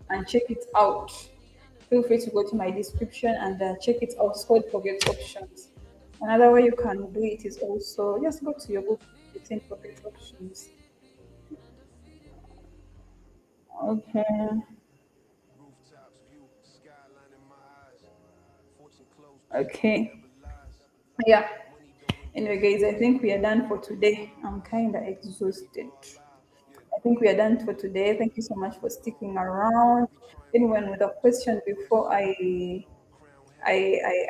and check it out. Feel free to go to my description and check it out. It's called Pocket Options. Another way you can do it is also just go to your book, put in profit options. Okay. Rooftops view, skyline in my eyes. Fortune close, payment Okay. never lies. Yeah. Money don't Anyway, impress, guys, I only think we are done for multiply. today. I'm kind of Money exhausted. bar alive, yeah. I think we are done for Money today. Thank you making so all much for day long. sticking around. Be trying Anyone hard, with a but just question won't last before long. Crown heavy,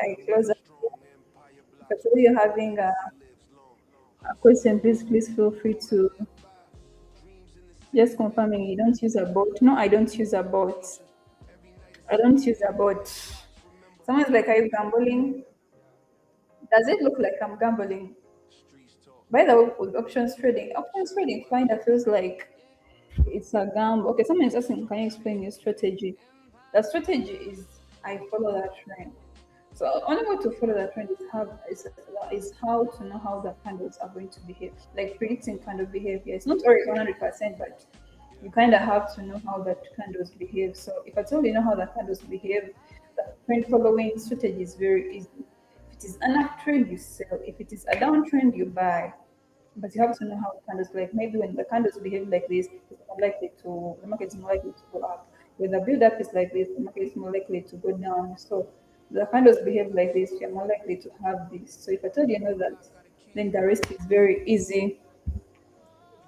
I close up? strong empire If blocks at all you're built, having legacy lives long. a Hustle question, slow, please feel free don't to rush by. Dreams in the just city, make confirming way you for don't use a greater. bot. No, I don't use a bot. Hustle, every night a I don't use payday. a bot. Watch, remember, Someone's like, are you payday. gambling? Does it look like I'm gambling? Streets talk, By the way, with options shadow trading kind wise. of feels like it's a gamble. Okay, someone is asking, can you explain your strategy? The strategy is I follow that trend. So only way to follow that trend is how to know how the candles are going to behave, like predicting kind of behavior. It's not always 100%, but you kind of have to know how that candles behave. So if at all you know how the candles behave, the trend following strategy is very easy. If it is an uptrend, you sell. If it is a downtrend, you buy. But you have to know how candles like maybe when the candles behave like this, it's more likely to the market is more likely to go up. When the build up is like this, the market is more likely to go down. So the candles behave like this, you're more likely to have this. So if I told you know that, then the rest is very easy.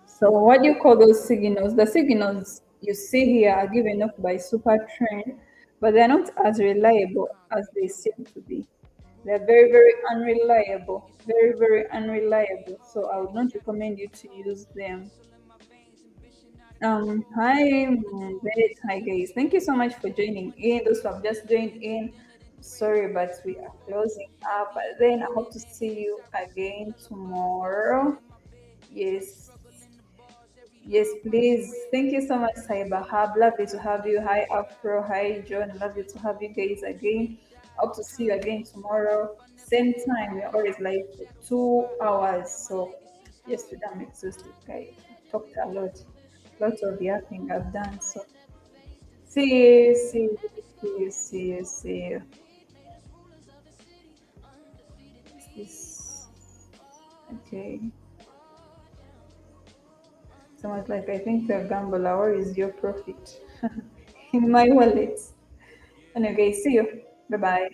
So what do you call those signals? The signals you see here are given off by super trend, but they're not as reliable as they seem to be. They're very, very unreliable. Very, very unreliable. So I would not recommend you to use them. Hi, wait, hi guys. Thank you so much for joining in. Those who have just joined in, sorry, but we are closing up. But then I hope to see you again tomorrow. Yes, yes, please. Thank you so much, Cyber Hub. Lovely to have you. Hi, Afro. Hi, John. Lovely to have you guys again. Hope to see you again tomorrow. Same time. We're always live for 2 hours. So, yes, today I'm exhausted, guys. I've talked a lot. Lots of yapping I've done. So, see you, see you, see you, see you, see you. What's this? Okay. Someone's like, I think you're a gambler. Where is your profit? In my wallet. Anyway, see you. Bye bye.